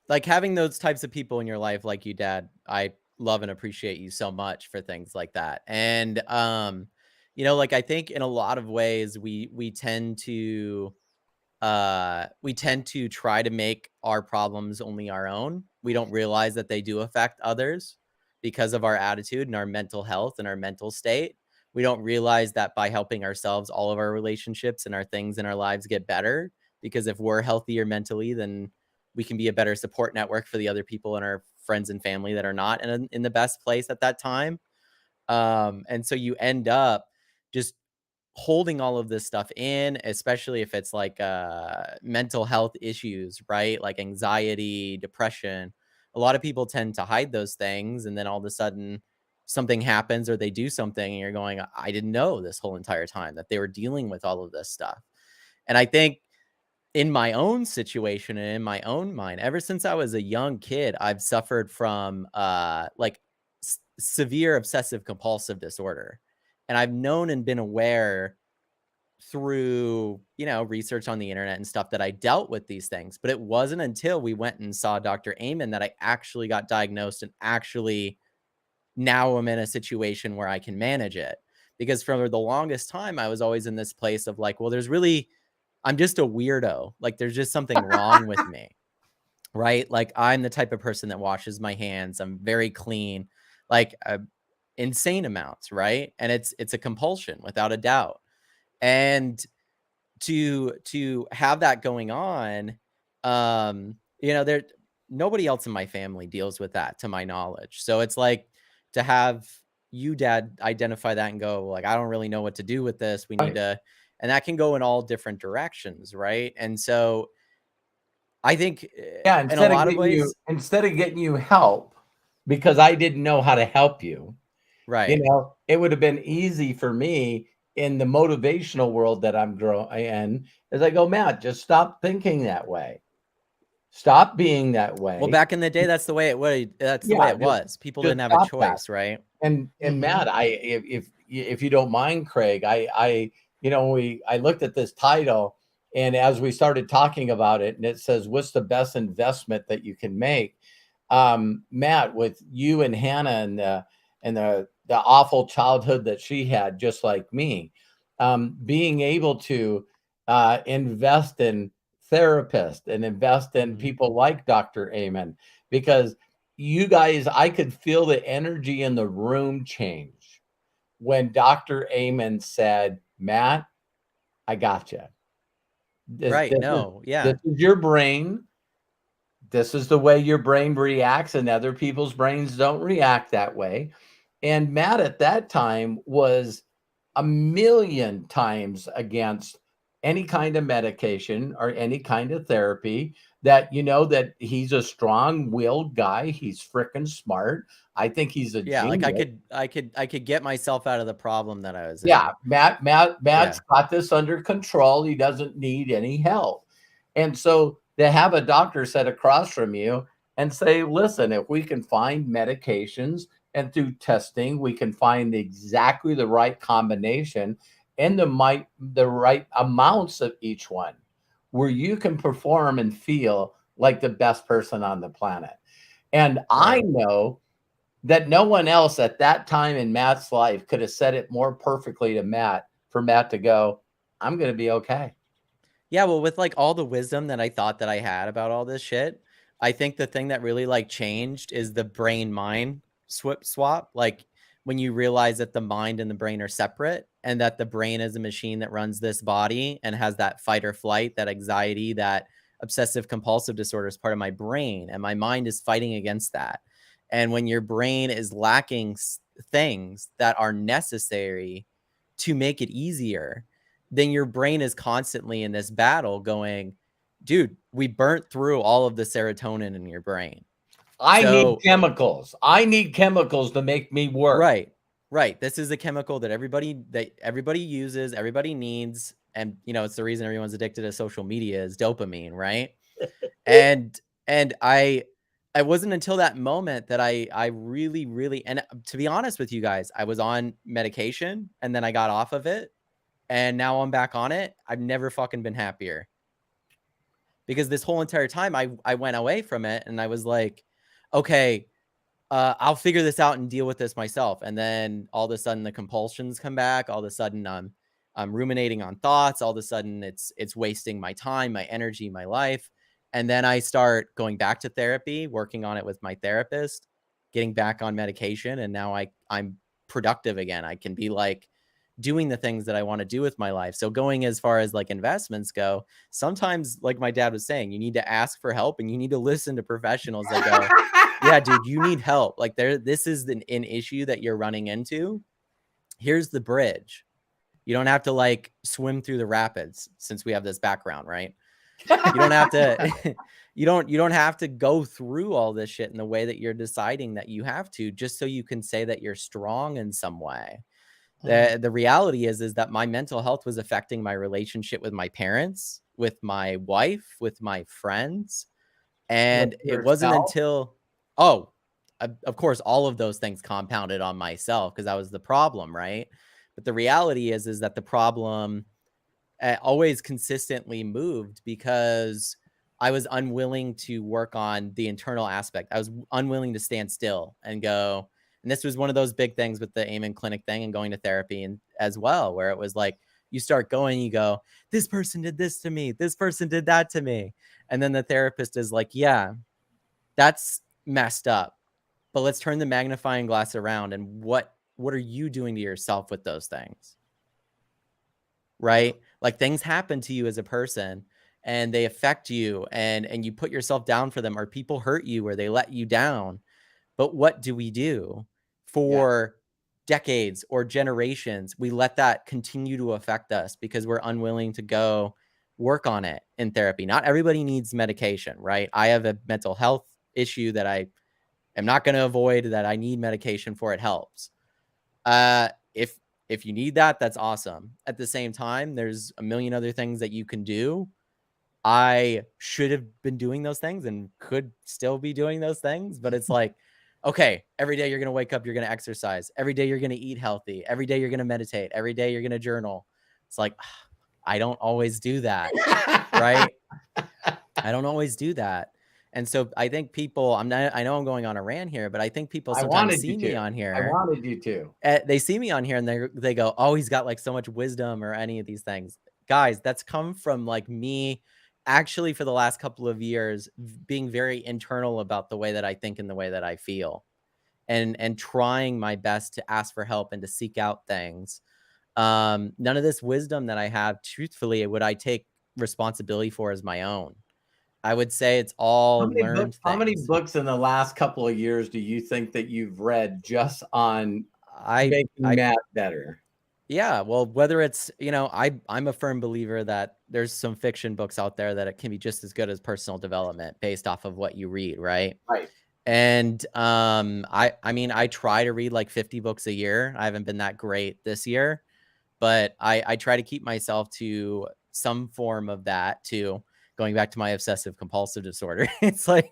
like having those types of people in your life, like you, Dad. I love and appreciate you so much for things like that. And, like I think in a lot of ways we tend to try to make our problems only our own. We don't realize that they do affect others because of our attitude and our mental health and our mental state. We don't realize that by helping ourselves, all of our relationships and our things in our lives get better, because if we're healthier mentally, then we can be a better support network for the other people and our friends and family that are not in the best place at that time. And so you end up just holding all of this stuff in, especially if it's like mental health issues, right? Like anxiety, depression. A lot of people tend to hide those things, and then all of a sudden something happens or they do something and you're going, I didn't know this whole entire time that they were dealing with all of this stuff. And I think in my own situation and in my own mind, ever since I was a young kid, I've suffered from like severe obsessive compulsive disorder. And I've known and been aware through, research on the internet and stuff that I dealt with these things. But it wasn't until we went and saw Dr. Amen that I actually got diagnosed and actually now I'm in a situation where I can manage it. Because for the longest time, I was always in this place of like, well, I'm just a weirdo. Like there's just something wrong with me, right? Like I'm the type of person that washes my hands. I'm very clean, like insane amounts, right? And it's a compulsion without a doubt. And to have that going on, there nobody else in my family deals with that to my knowledge. So it's like to have you, Dad, identify that and go like, I don't really know what to do with this. We need Right. to, and that can go in all different directions, right? And so I think Yeah, in a lot of ways, instead of getting you help because I didn't know how to help you, right. it would have been easy for me in the motivational world that I'm growing in, as I go, Matt, just stop thinking that way. Stop being that Well, way. back in the day, that's the way Yeah, it was. People just didn't have a stop that. choice, right? And Mhm. Matt, if you don't mind, Craig, I looked at this title, and as we started talking about it, and it says, "What's the best investment that you can make?" Matt, with you and Hannah and the awful childhood that she had, just like me, being able to invest in therapists and invest in Mhm. people like Dr. Amen, because you guys, I could feel the energy in the room change when Dr. Amen said, Matt, I got you. This, Right. this, is, No. this Yeah. is your brain. this is the way your brain reacts, and other people's brains don't react that way. And Matt at that time was a million times against any kind of medication or any kind of therapy. That, that he's a strong-willed guy. He's freaking smart. I think he's a Yeah, like genius. I could get myself out of the problem that I was in. Yeah, Matt's Yeah. got this under control. He doesn't need any help. And so to have a doctor sit across from you and say, listen, if we can find medications and through testing, we can find exactly the right combination and the right amounts of each one, where you can perform and feel like the best person on the planet. And I Right. know that no one else at that time in Matt's life could have said it more perfectly to Matt, for Matt to go, I'm going to be okay. Yeah, well, with like all the wisdom that I thought that I had about all this shit, I think the thing that really like changed is the brain mind swap. Like when you realize that the mind and the brain are separate, and that the brain is a machine that runs this body and has that fight or flight, that anxiety, that obsessive compulsive disorder is part of my brain, and my mind is fighting against that. And when your brain is lacking things that are necessary to make it easier, then your brain is constantly in this battle going, dude, we burnt through all of the serotonin in your brain. I need So, chemicals. I need chemicals to make me work. right. This is a chemical that everybody uses, everybody needs. And, it's the reason everyone's addicted to social media is dopamine, right? And I wasn't until that moment that I really, really, and to be honest with you guys, I was on medication and then I got off of it. And now I'm back on it. I've never fucking been happier. Because this whole entire time I went away from it and I was like, okay, I'll figure this out and deal with this myself. And then all of a sudden the compulsions come back. All of a sudden I'm ruminating on thoughts. All of a sudden it's wasting my time, my energy, my life. And then I start going back to therapy, working on it with my therapist, getting back on medication. And now I'm productive again. I can be like doing the things that I want to do with my life. So going as far as like investments go, sometimes like my dad was saying, you need to ask for help and you need to listen to professionals that go, yeah, dude, you need help. Like this is an issue that you're running into. Here's the bridge. You don't have to like swim through the rapids, since we have this background, right? You don't have to you don't have to go through all this shit in the way that you're deciding that you have to, just so you can say that you're strong in some way. The reality is that my mental health was affecting my relationship with my parents, with my wife, with my friends. And it wasn't until, of course, all of those things compounded on myself because I was the problem, right? But the reality is that the problem always consistently moved because I was unwilling to work on the internal aspect. I was unwilling to stand still and go. And this was one of those big things with the Amen Clinic thing and going to therapy and as well, where it was like, you start going, you go, this person did this to me. This person did that to me. And then the therapist is like, yeah, that's messed up, but let's turn the magnifying glass around. And what are you doing to yourself with those things? Right? Like things happen to you as a person and they affect you and you put yourself down for them, or people hurt you or they let you down. But what do we do for decades or generations? We let that continue to affect us because we're unwilling to go work on it in therapy. Not everybody needs medication, right? I have a mental health issue that I am not going to avoid, that I need medication for. It helps. If you need that, that's awesome. At the same time, there's a million other things that you can do. I should have been doing those things and could still be doing those things, but it's like, okay, every day you're going to wake up, you're going to exercise. Every day you're going to eat healthy. Every day you're going to meditate. Every day you're going to journal. It's like, I don't always do that, right? I don't always do that. And so I think people, I know I'm going on a rant here, but I think people sometimes see me on here. I wanted you to. They see me on here and they go, oh, he's got like so much wisdom or any of these things. Guys, that's come from like me actually for the last couple of years being very internal about the way that I think and the way that I feel, and trying my best to ask for help and to seek out things. None of this wisdom that I have, truthfully, would I take responsibility for as my own. I would say it's all learned How many things. books in the last couple of years do you think that you've read just on I making math better? Yeah, well, whether it's, I'm a firm believer that there's some fiction books out there that it can be just as good as personal development based off of what you read, right? Right. And I mean, I try to read like 50 books a year. I haven't been that great this year, but I try to keep myself to some form of that too. Going back to my obsessive compulsive disorder, it's like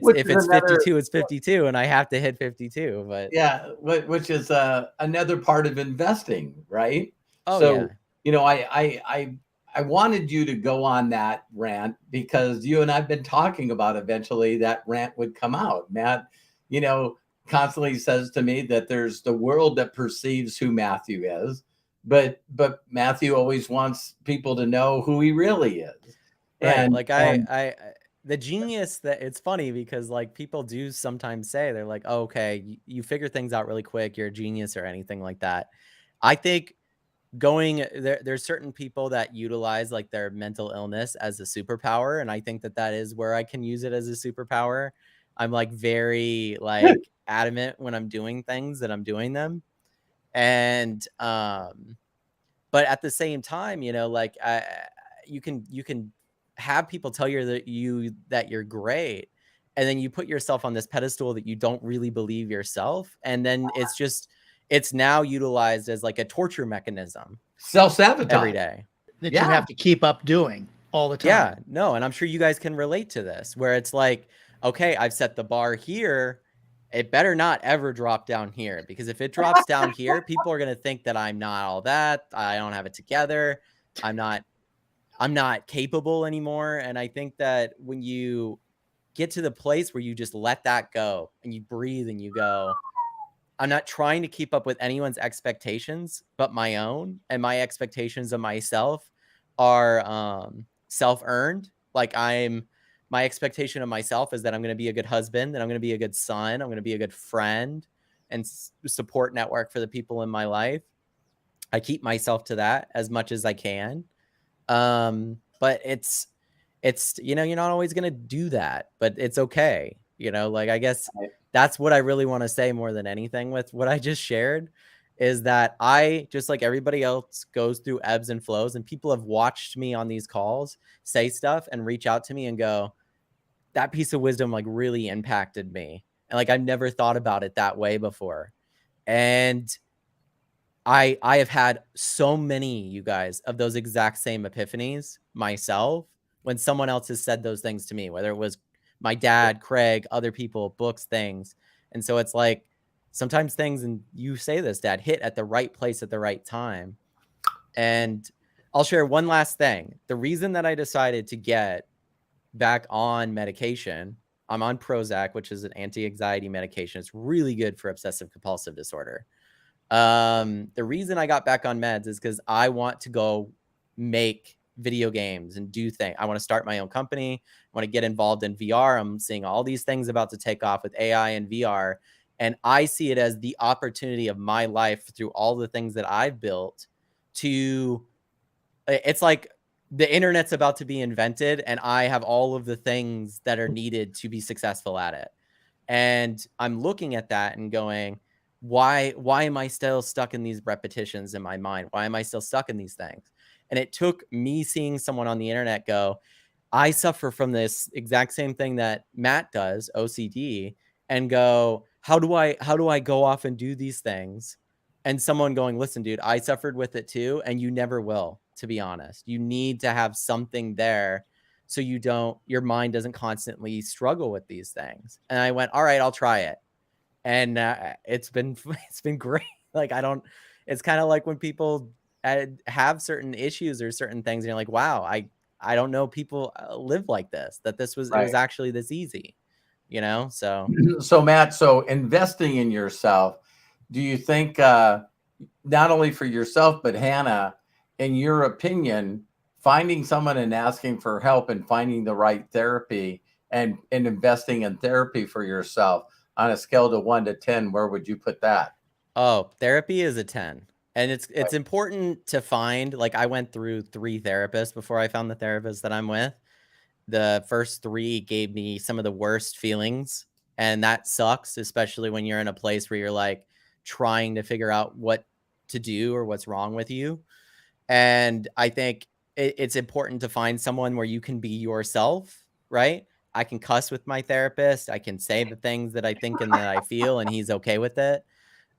Which if is it's another 52, it's 52, and I have to hit 52. But Yeah, which is another part of investing, right? oh So, yeah, you know, I wanted you to go on that rant because you and I've been talking about eventually that rant would come out. Matt, you know, constantly says to me that there's the world that perceives who Matthew is, but Matthew always wants people to know who he really is. right. And Like the genius that it's funny because like people do sometimes say they're like, oh, okay, you figure things out really quick, you're a genius or anything like that. I think there's certain people that utilize like their mental illness as a superpower, and I think that is where I can use it as a superpower. I'm like very like adamant when I'm doing things that I'm doing them, and but at the same time, like you can have people tell that you're great, and then you put yourself on this pedestal that you don't really believe yourself, and then it's now utilized as like a torture mechanism every self-sabotage. day. That you Yeah. have to keep up doing all the time. Yeah, no, and I'm sure you guys can relate to this, where it's like, okay, I've set the bar here. It better not ever drop down here, because if it drops down here, people are gonna think that I'm not all that. I don't have it together. I'm not capable anymore. And I think that when you get to the place where you just let that go and you breathe and you go, I'm not trying to keep up with anyone's expectations but my own, and my expectations of myself are self-earned. Like my expectation of myself is that I'm going to be a good husband, that I'm going to be a good son, I'm going to be a good friend and support network for the people in my life. I keep myself to that as much as I can. But it's you're not always going to do that, but it's okay. Like, I guess that's what I really want to say more than anything with what I just shared, is that I, just like everybody else, goes through ebbs and flows, and people have watched me on these calls say stuff and reach out to me and go, that piece of wisdom like really impacted me. And like, I've never thought about it that way before. And I have had so many, you guys, of those exact same epiphanies myself when someone else has said those things to me, whether it was my dad, Craig, other people, books, things. And so it's like sometimes things, and you say this, Dad, hit at the right place at the right time. And I'll share one last thing. The reason that I decided to get back on medication, I'm on Prozac, which is an anti-anxiety medication. It's really good for obsessive compulsive disorder. The reason I got back on meds is because I want to go make video games and do things. I want to start my own company. I want to get involved in VR. I'm seeing all these things about to take off with AI and VR. And I see it as the opportunity of my life through all the things that I've built it's like the internet's about to be invented, and I have all of the things that are needed to be successful at it. And I'm looking at that and going, why am I still stuck in these repetitions in my mind? Why am I still stuck in these things? And it took me seeing someone on the internet go, I suffer from this exact same thing that Matt does, OCD, and go, how do I go off and do these things? And someone going, listen, dude, I suffered with it too, and you never will, to be honest. You need to have something there so your mind doesn't constantly struggle with these things. And I went, all right, I'll try it. And it's been great. Like, it's kind of like when people have certain issues or certain things, and you're like, wow, I don't know people live like this, that it was actually this easy, so. So Matt, so investing in yourself, do you think not only for yourself, but Hannah, in your opinion, finding someone and asking for help and finding the right therapy and investing in therapy for yourself on a scale to 1 to 10, where would you put that? Oh, therapy is a 10. And it's important to find, like, I went through 3 therapists before I found the therapist that I'm with. the first 3 gave me some of the worst feelings, and that sucks, especially when you're in a place where you're like trying to figure out what to do or what's wrong with you. And I think it's important to find someone where you can be yourself, right? I can cuss with my therapist. I can say the things that I think and that I feel, and he's okay with it.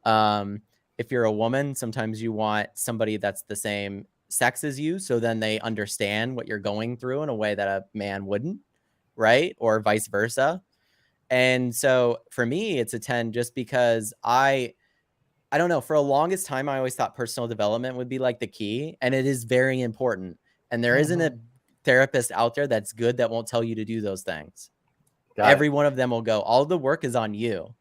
Um, if you're a woman, sometimes you want somebody that's the same sex as you, so then they understand what you're going through in a way that a man wouldn't, right? Or vice versa. And so for me, it's a 10 just because I don't know, for the longest time, I always thought personal development would be like the key, and it is very important. And there isn't a therapist out there that's good that won't tell you to do those things. Every one of them will go, all the work is on you.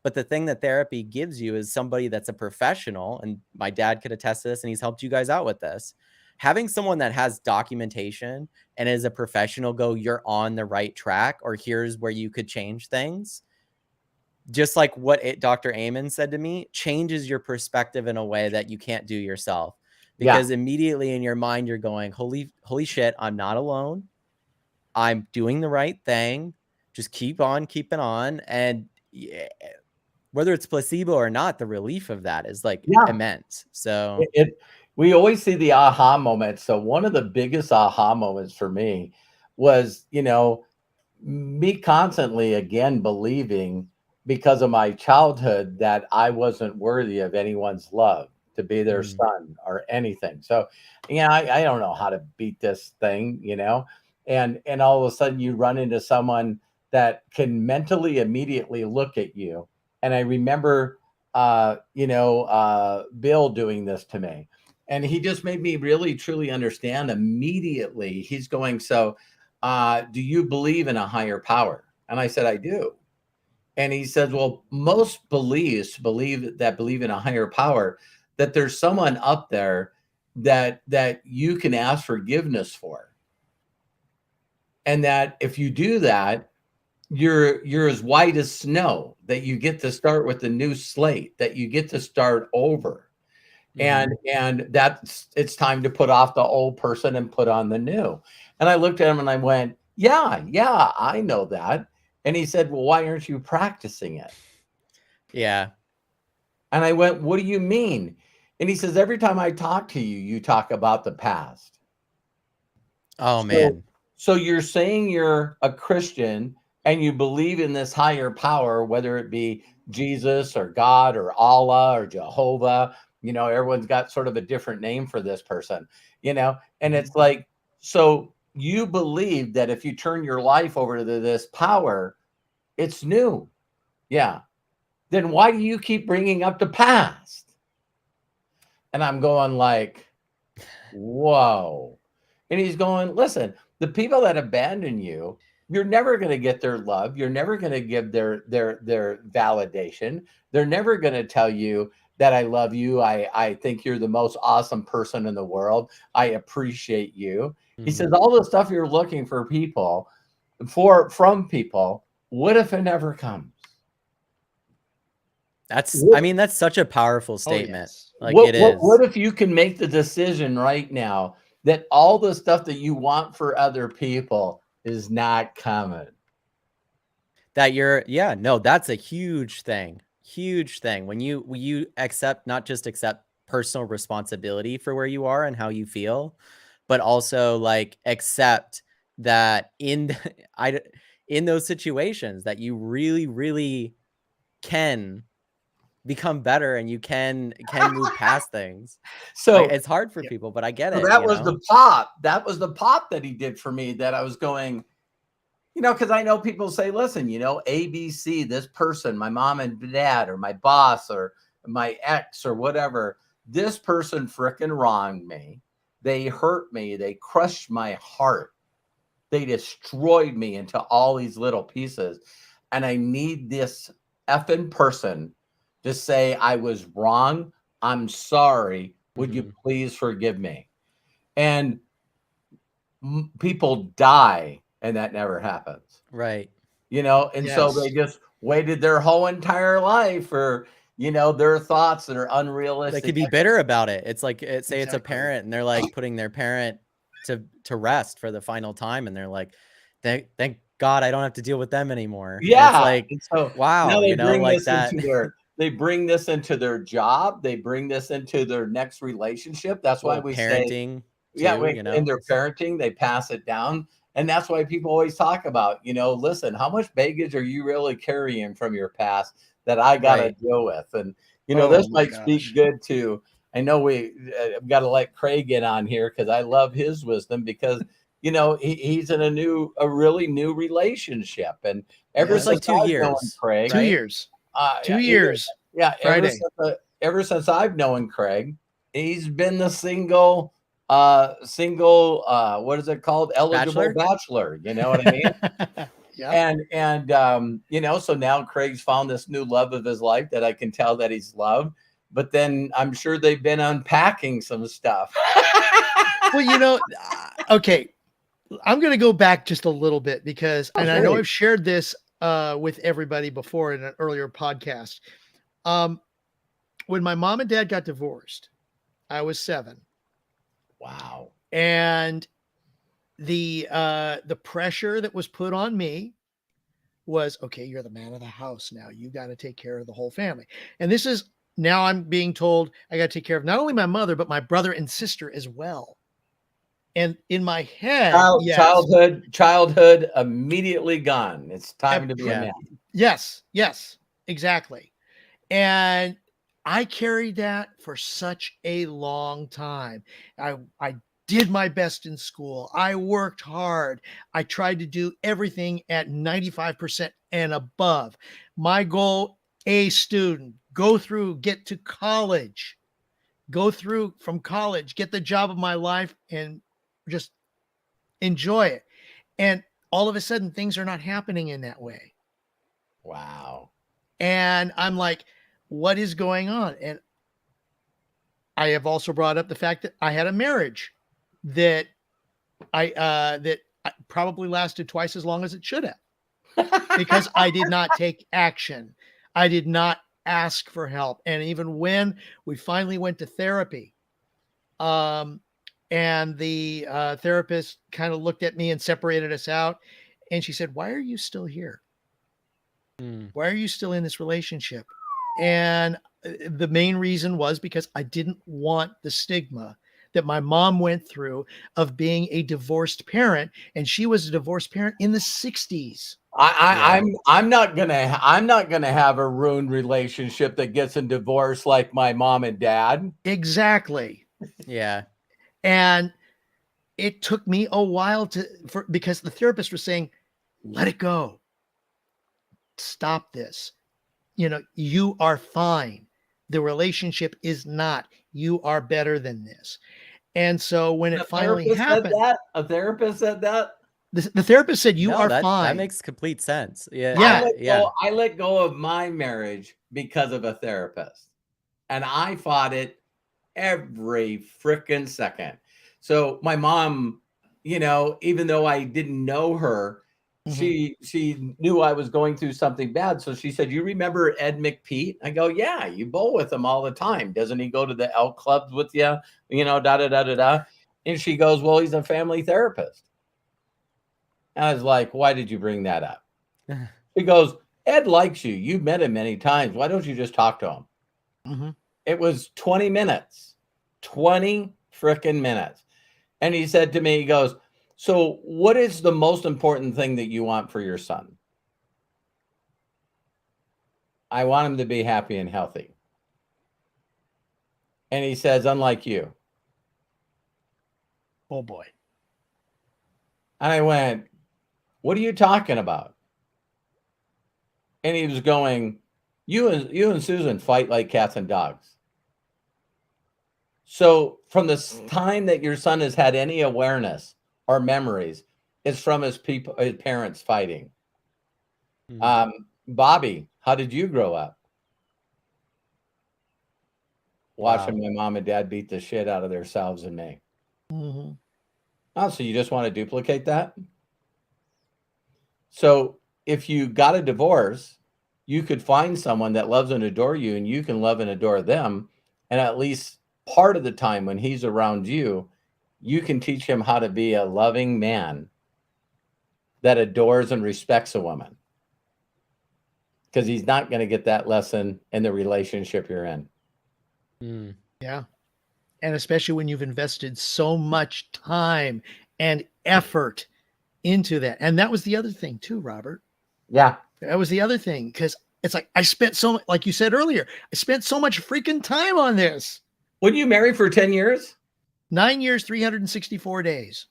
But the thing that therapy gives you is somebody that's a professional, and my dad could attest to this, and he's helped you guys out with this. Having someone that has documentation and is a professional go, you're on the right track, or here's where you could change things. Just like what Dr. Amen said to me, changes your perspective in a way that you can't do yourself. Because immediately in your mind, you're going, holy shit, I'm not alone. I'm doing the right thing. Just keep on keeping on. And whether it's placebo or not, the relief of that is like immense. So we always see the aha moment. So one of the biggest aha moments for me was, me constantly again believing, because of my childhood, that I wasn't worthy of anyone's love, to be their son or anything. So, I don't know how to beat this thing, and all of a sudden you run into someone that can mentally immediately look at you. And I remember, Bill doing this to me, and he just made me really, truly understand immediately. He's going, so, do you believe in a higher power? And I said, I do. And he said, well, most believe in a higher power, that there's someone up there that you can ask forgiveness for. And that if you do that, you're as white as snow, that you get to start with a new slate, that you get to start over. And it's time to put off the old person and put on the new. And I looked at him and I went, yeah, I know that. And he said, well, why aren't you practicing it? Yeah. And I went, what do you mean? And he says, every time I talk to you, you talk about the past. Oh, man. So you're saying you're a Christian and you believe in this higher power, whether it be Jesus or God or Allah or Jehovah. Everyone's got sort of a different name for this person, and it's like, so you believe that if you turn your life over to this power, it's new. Yeah. Then why do you keep bringing up the past? And I'm going like, whoa. And he's going, listen, the people that abandon you, you're never going to get their love. You're never going to give their validation. They're never going to tell you that I love you. I think you're the most awesome person in the world. I appreciate you. He says, all the stuff you're looking for from people, what if it never comes? That's such a powerful statement. What if you can make the decision right now that all the stuff that you want for other people is not coming? That's a huge thing. Huge thing. When you not just accept personal responsibility for where you are and how you feel, but also like accept that in those situations that you really, really can become better and you can move past things. So it's hard for people, but I get it. That was the pop. That was the pop that he did for me, that I was going, because I know people say, listen, ABC, this person, my mom and dad, or my boss, or my ex, or whatever, this person frickin' wronged me. They hurt me. They crushed my heart. They destroyed me into all these little pieces. And I need this effing person to say, I was wrong. I'm sorry. Would you please forgive me? And people die, and that never happens. Right. And so they just waited their whole entire life for, their thoughts that are unrealistic. They could be bitter about it. It's like, say it's a parent and they're like putting their parent to rest for the final time. And they're like, thank God I don't have to deal with them anymore. And it's Yeah. like, And so wow, now they you know, bring like this that. into their job. They bring this into their next relationship. That's why Well, we say, parenting yeah, too, in their parenting, they pass it down. And that's why people always talk about, listen, how much baggage are you really carrying from your past that I got to right. deal with? And, this Oh my might speak gosh. good to, I know I've got to let Craig get on here because I love his wisdom because, he's in a really new relationship. And It ever was like since 2 I've known years, Craig, 2 right? years. yeah, 2 years. yeah, Friday. ever since I've known Craig, he's been the single, what is it called? Eligible bachelor. You know what I mean? Yeah. And so now Craig's found this new love of his life that I can tell that he's loved. But then I'm sure they've been unpacking some stuff. Well, okay. I'm going to go back just a little bit because, and I know Great. I've shared this with everybody before in an earlier podcast. When my mom and dad got divorced, I was 7, Wow. and the pressure that was put on me was, okay, you're the man of the house now. You got to take care of the whole family. And this is now I'm being told I got to take care of not only my mother but my brother and sister as well. And in my head, yes, Childhood immediately gone. It's time to be a Yeah. man. yes, exactly. And I carried that for such a long time. I did my best in school. I worked hard. I tried to do everything at 95% and above. My goal, A student, go through, get to college, go through from college, get the job of my life, and just enjoy it. And all of a sudden, things are not happening in that way. Wow. And I'm like, what is going on? And I have also brought up the fact that I had a marriage that that probably lasted twice as long as it should have because I did not take action. I did not ask for help. And even when we finally went to therapy, um, and the therapist kind of looked at me and separated us out, and she said, "Why are you still here? Mm. Why are you still in this relationship?" And the main reason was because I didn't want the stigma that my mom went through of being a divorced parent, and she was a divorced parent in the 60s. I'm not gonna have a ruined relationship that gets in divorce like my mom and dad. Exactly. Yeah. And it took me a while because the therapist was saying, let it go. Stop this. You are fine. The relationship is not. You are better than this. And so when it finally happened, A therapist said that. the therapist said, you No, are that fine. makes complete sense. Yeah. Yeah. Yeah. I let go of my marriage because of a therapist, and I fought it every freaking second. So my mom, even though I didn't know her, Mhm. she knew I was going through something bad. So she said, "You remember Ed McPete?" I go, "Yeah, you bowl with him all the time. Doesn't he go to the elk clubs with you? Da da da da da." And she goes, "Well, he's a family therapist." And I was like, "Why did you bring that up?" She goes, "Ed likes you. You've met him many times. Why don't you just talk to him?" Mhm. It was 20 minutes, 20 freaking minutes. And he said to me, he goes, "So what is the most important thing that you want for your son?" "I want him to be happy and healthy." And he says, "Unlike you." Oh boy. And I went, "What are you talking about?" And he was going, you and Susan fight like cats and dogs. So from the time that your son has had any awareness or memories, it's from his parents fighting. Mm. Bobby, how did you grow up? Wow. Watching my mom and dad beat the shit out of themselves and me. Mhm. Oh, so you just want to duplicate that? So if you got a divorce, you could find someone that loves and adore you, and you can love and adore them. And at least part of the time when he's around you, you can teach him how to be a loving man that adores and respects a woman, because he's not going to get that lesson in the relationship you're in. Mm. Yeah. And especially when you've invested so much time and effort into that. And that was the other thing too, Robert. Yeah. That was the other thing, because it's like I spent so much, like you said earlier, I spent so much freaking time on this. Were you married for 10 years? 9 years, 364 days.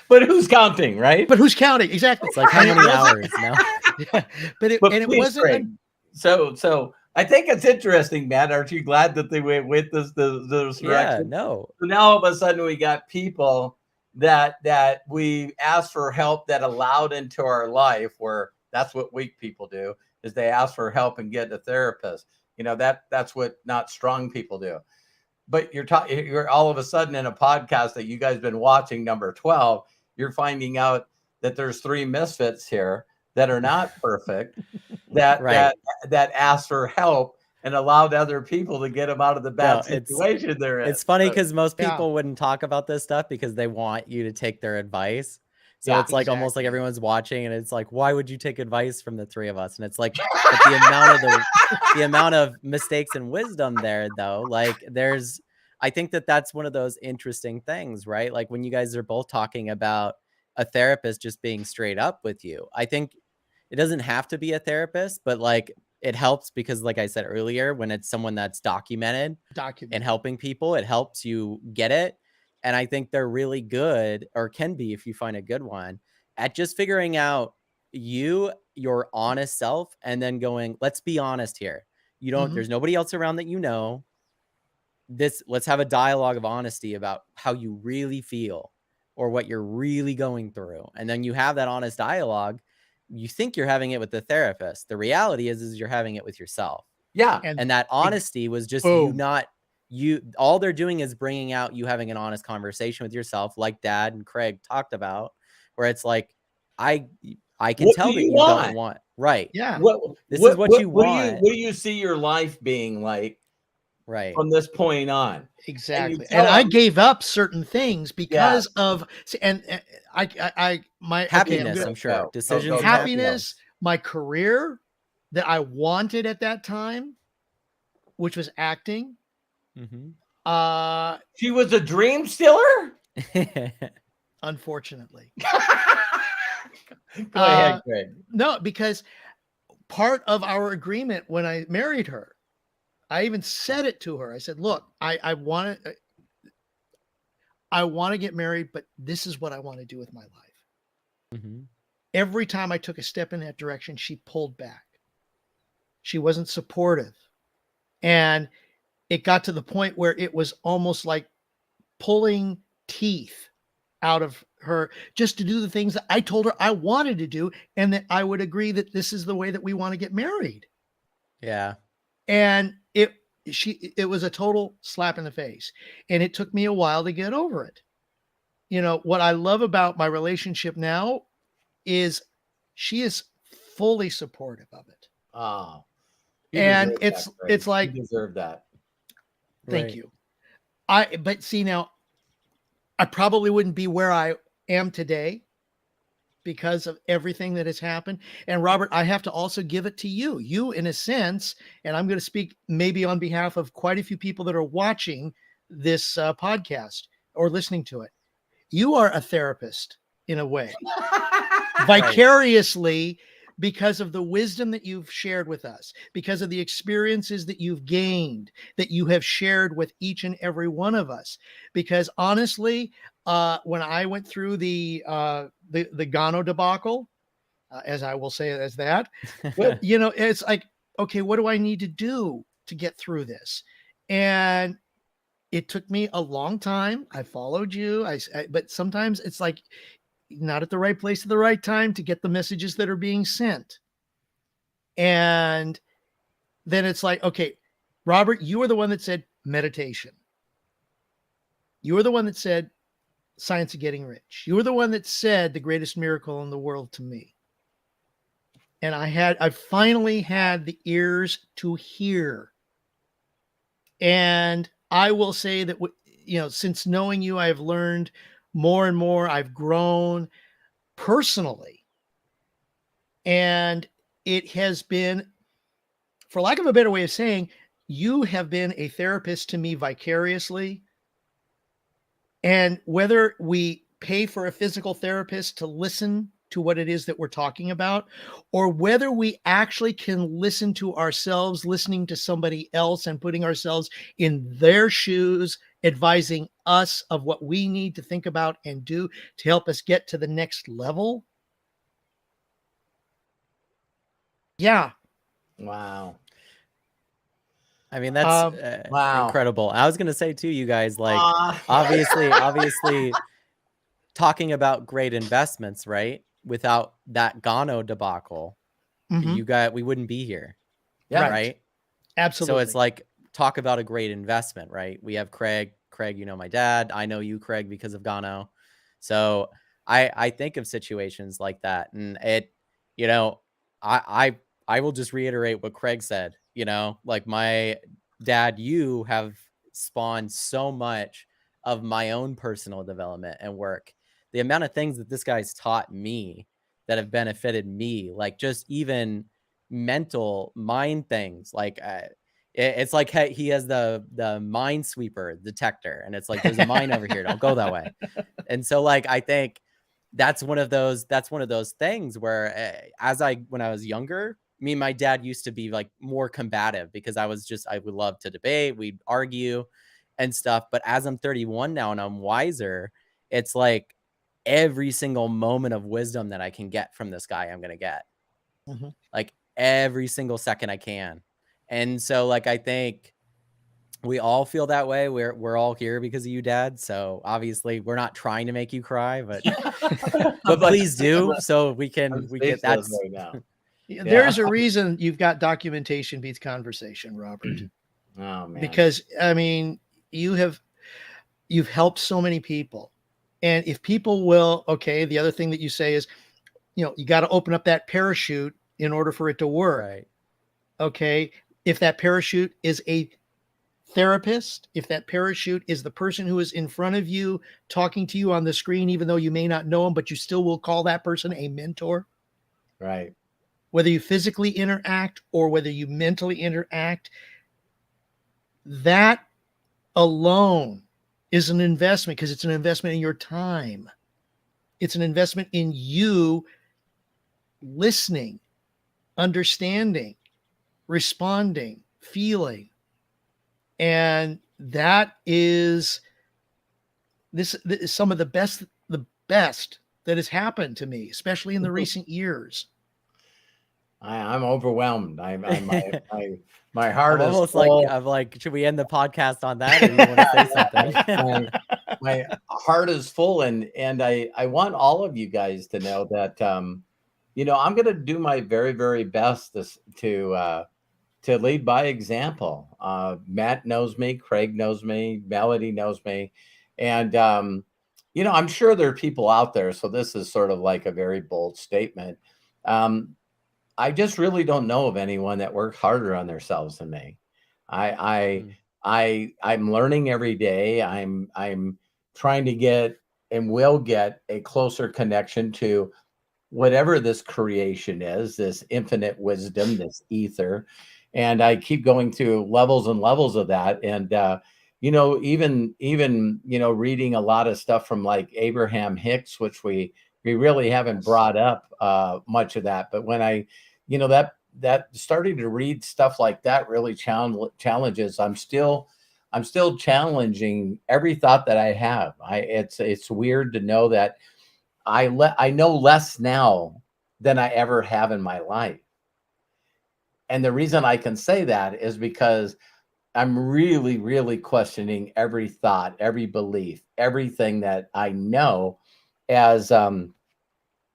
But who's counting, right? But who's counting? Exactly. It's like how many hours? No. Yeah. But it Please, wasn't. Craig. So I think it's interesting, Matt. Aren't you glad that they went with this Yeah, direction? no. So now all of a sudden we got people that we asked for help that allowed into our life, where that's what weak people do, is they ask for help and get a therapist. You know, that's what not strong people do. But you're all of a sudden in a podcast that you guys been watching, number 12, you're finding out that there's 3 misfits here that are not perfect, that Right. that asked for help and allowed other people to get them out of the bad No, situation they're in. It's funny So, because most Yeah. people wouldn't talk about this stuff because they want you to take their advice. So Yeah, it's like almost like exactly. everyone's watching and it's like, why would you take advice from the 3 of us? And it's like, but the amount of mistakes and wisdom there, though, like I think that's one of those interesting things, right? Like when you guys are both talking about a therapist just being straight up with you. I think it doesn't have to be a therapist, but like it helps because, like I said earlier, when it's someone that's documented and helping people, it helps you get it. And I think they're really good, or can be if you find a good one, at just figuring out your honest self, and then going, let's be honest here. You don't, Mhm. there's nobody else around that you know. Let's have a dialogue of honesty about how you really feel or what you're really going through. And then you have that honest dialogue. You think you're having it with the therapist. The reality is you're having it with yourself. yeah. And that honesty was just boom. all they're doing is bringing out you having an honest conversation with yourself, like Dad and Craig talked about, where it's like, I can What tell do that you you want? don't want, right. Yeah. This is what you want. What do you see your life being like Right. from this point on? Exactly. tell And I them- gave up certain things because Yeah. of, and my Happiness, okay, I'm sure. Go. Decisions Go. and happiness, my career that I wanted at that time, which was acting. Mhm. She was a dream stealer? Unfortunately. Go ahead, Craig. No, because part of our agreement when I married her, I even said it to her. I said, look, I want to get married, but this is what I want to do with my life. Mhm. Every time I took a step in that direction, she pulled back. She wasn't supportive. And it got to the point where it was almost like pulling teeth out of her just to do the things that I told her I wanted to do, and that I would agree that this is the way that we want to get married. Yeah. And it was a total slap in the face. And it took me a while to get over it. You know, what I love about my relationship now is she is fully supportive of it. Oh, And it's like, you deserve that. thank Right. you. But see, now I probably wouldn't be where I am today because of everything that has happened. And Robert, I have to also give it to you. You, in a sense, and I'm going to speak maybe on behalf of quite a few people that are watching this podcast or listening to it. You are a therapist in a way, vicariously, because of the wisdom that you've shared with us, because of the experiences that you've gained, that you have shared with each and every one of us. Because honestly, when I went through the Gano debacle, as I will say it as that, you know, it's like, okay, what do I need to do to get through this? And it took me a long time. I followed you. But sometimes it's like not at the right place at the right time to get the messages that are being sent. And then it's like, okay, Robert, you were the one that said meditation. You were the one that said science of getting rich. You were the one that said the greatest miracle in the world to me. And I finally had the ears to hear. And I will say that, you know, since knowing you, I've learned more and more. I've grown personally. And it has been, for lack of a better way of saying, you have been a therapist to me vicariously. And whether we pay for a physical therapist to listen to what it is that we're talking about, or whether we actually can listen to ourselves, listening to somebody else and putting ourselves in their shoes, advising us of what we need to think about and do to help us get to the next level. Yeah. Wow. I mean, that's Wow. incredible. I was going to say too, you guys, like, Ah. obviously talking about great investments, right? Without that Gano debacle, Mhm. we wouldn't be here. Yeah. Right. Right. Absolutely. So it's like, talk about a great investment, right? We have Craig, you know, my dad, I know you, Craig, because of Gano. So I think of situations like that, and it, you know, I will just reiterate what Craig said, you know, like, my dad, you have spawned so much of my own personal development and work. The amount of things that this guy's taught me that have benefited me, like, just even mental mind things, like, it's like he has the minesweeper detector, and it's like, there's a mine over here, don't go that way. And so, like, I think that's one of those things where, when I was younger, me and my dad used to be like more combative, because I would love to debate, we'd argue and stuff. But as I'm 31 now and I'm wiser, it's like, every single moment of wisdom that I can get from this guy, I'm going to get, like, every single second I can. And so, like, I think we all feel that way. We're all here because of you, Dad. So obviously we're not trying to make you cry, but but please do, so we get that's right now. There's a reason you've got documentation beats conversation, Robert. Oh man. Because I mean, you've helped so many people. And if people will, okay, the other thing that you say is, you know, you got to open up that parachute in order for it to work. right. Okay. If that parachute is a therapist, if that parachute is the person who is in front of you talking to you on the screen, even though you may not know them, but you still will call that person a mentor. Right. Whether you physically interact or whether you mentally interact, that alone is an investment, because it's an investment in your time. It's an investment in you listening, understanding, responding, feeling. And that is this is some of the best that has happened to me, especially in the recent years. I'm overwhelmed. My heart I'm is almost full. like, I'm like, should we end the podcast on that, or you want to say something? My heart is full, and I want all of you guys to know that you know, I'm going to do my very, very best to lead by example. Matt knows me, Craig knows me, Melody knows me, and you know, I'm sure there are people out there. So this is sort of like a very bold statement. I just really don't know of anyone that works harder on themselves than me. I'm learning every day. I'm trying to get and will get a closer connection to whatever this creation is, this infinite wisdom, this ether. And I keep going through levels and levels of that. And you know, even you know, reading a lot of stuff from like Abraham Hicks, which we really haven't brought up much of that. But when I, you know, that starting to read stuff like that really challenges. I'm still challenging every thought that I have. It's weird to know that I know less now than I ever have in my life. And the reason I can say that is because I'm really, really questioning every thought, every belief, everything that I know as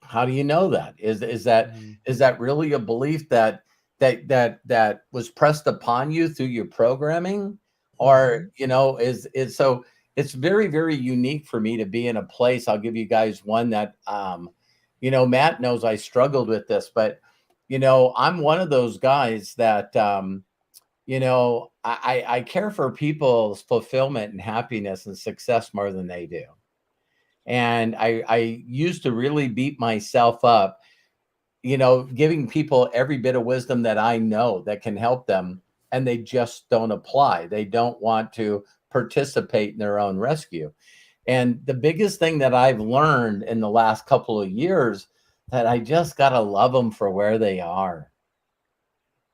how do you know that? Is that really a belief that was pressed upon you through your programming? Or, you know, is so it's very, very unique for me to be in a place. I'll give you guys one that you know, Matt knows I struggled with this, but you know, I'm one of those guys that you know, I care for people's fulfillment and happiness and success more than they do. And I used to really beat myself up, giving people every bit of wisdom that I know that can help them, and they just don't apply. They don't want to participate in their own rescue. And the biggest thing that I've learned in the last couple of years, that I just got to love them for where they are.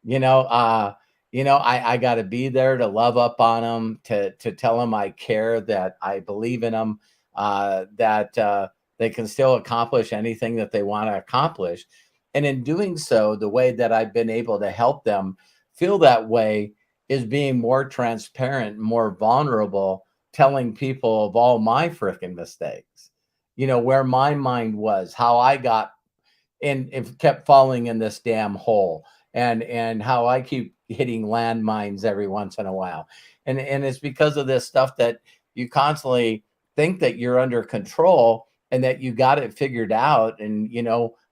I got to be there to love up on them, to tell them I care, that I believe in them, that they can still accomplish anything that they want to accomplish. And in doing so, the way that I've been able to help them feel that way is being more transparent, more vulnerable, telling people of all my freaking mistakes, where my mind was, how I got and kept falling in this damn hole, and how I keep hitting landmines every once in a while. And it's because of this stuff that you constantly think that you're under control and that you got it figured out. And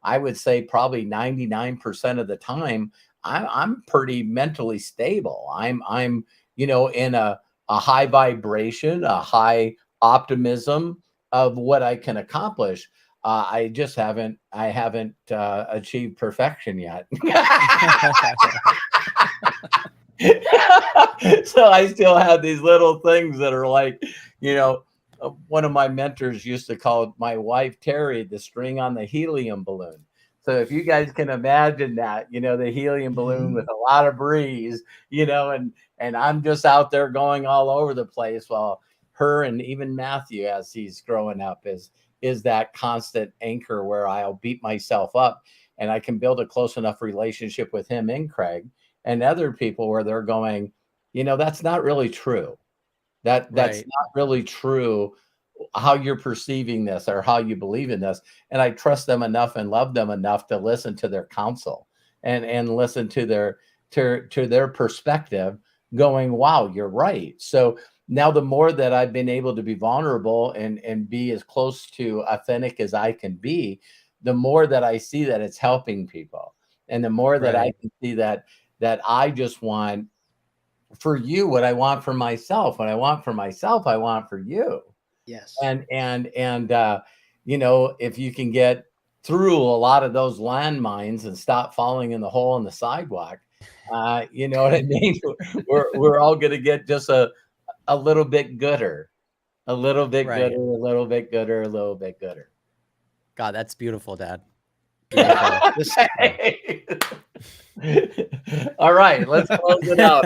I would say probably 99% of the time I'm pretty mentally stable. I'm in a high vibration, a high optimism of what I can accomplish. I just haven't achieved perfection yet. So I still have these little things that are like, one of my mentors used to call my wife Terry the string on the helium balloon. So if you guys can imagine that, the helium balloon with a lot of breeze, and I'm just out there going all over the place, while her and even Matthew, as he's growing up, is that constant anchor where I'll beat myself up, and I can build a close enough relationship with him and Craig and other people where they're going, that's not really true. That's not really true how you're perceiving this or how you believe in this. And I trust them enough and love them enough to listen to their counsel and listen to their perspective, going, wow, you're right. So now the more that I've been able to be vulnerable and be as close to authentic as I can be, the more that I see that it's helping people. And the more that I can see that I just want for you what I want for myself. What I want for myself, I want for you. Yes. And if you can get through a lot of those landmines and stop falling in the hole in the sidewalk, you know what I mean? We're all going to get just a little bit gooder, a little bit gooder, a little bit gooder, a little bit gooder. God, that's beautiful, Dad. All right, let's close it out.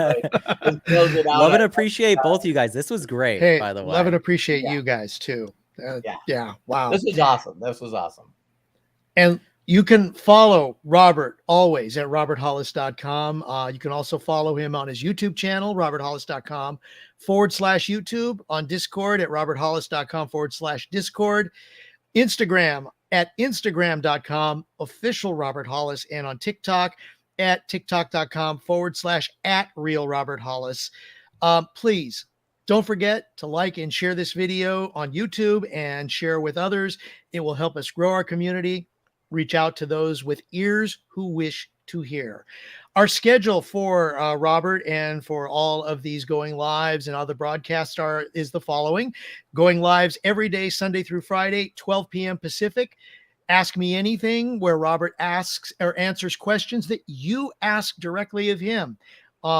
Love and appreciate both of you guys. This was great, hey, by the way. Love and appreciate you guys too. Yeah. Wow. This was awesome. And you can follow Robert always at roberthollis.com. You can also follow him on his YouTube channel, roberthollis.com/YouTube, on Discord at roberthollis.com/Discord, Instagram at instagram.com official Robert Hollis, and on TikTok at tiktok.com/@real Robert Hollis. Please don't forget to like and share this video on YouTube and share with others. It will help us grow our community, reach out to those with ears who wish to hear. Our schedule for Robert and for all of these going lives and other broadcasts is the following. Going lives every day, Sunday through Friday, 12 p.m. Pacific. Ask Me Anything, where Robert asks or answers questions that you ask directly of him.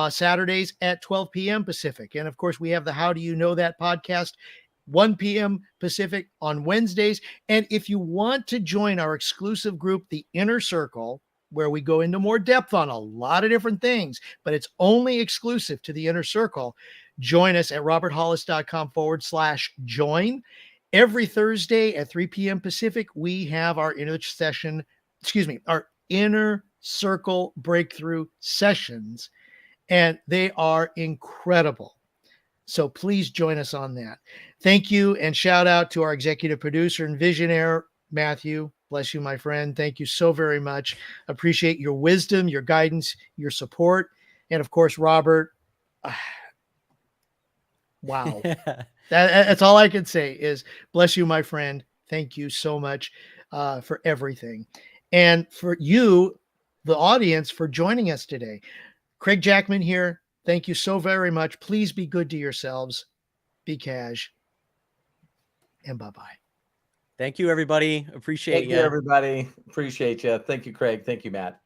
Saturdays at 12 p.m. Pacific. And of course, we have the How Do You Know That podcast, 1 p.m. Pacific on Wednesdays. And if you want to join our exclusive group, The Inner Circle, where we go into more depth on a lot of different things, but it's only exclusive to The Inner Circle, join us at roberthollis.com/join. Every Thursday at 3 p.m. Pacific, we have our our Inner Circle breakthrough sessions, and they are incredible. So please join us on that. Thank you, and shout out to our executive producer and visionaire, Matthew. Bless you, my friend. Thank you so very much. Appreciate your wisdom, your guidance, your support. And of course, Robert, wow. That's all I can say is bless you, my friend. Thank you so much for everything. And for you, the audience, for joining us today. Craig Jackman here. Thank you so very much. Please be good to yourselves. Be cash. And bye-bye. Thank you, everybody. Appreciate Thank you, you. everybody. Appreciate you. Thank you, Craig. Thank you, Matt.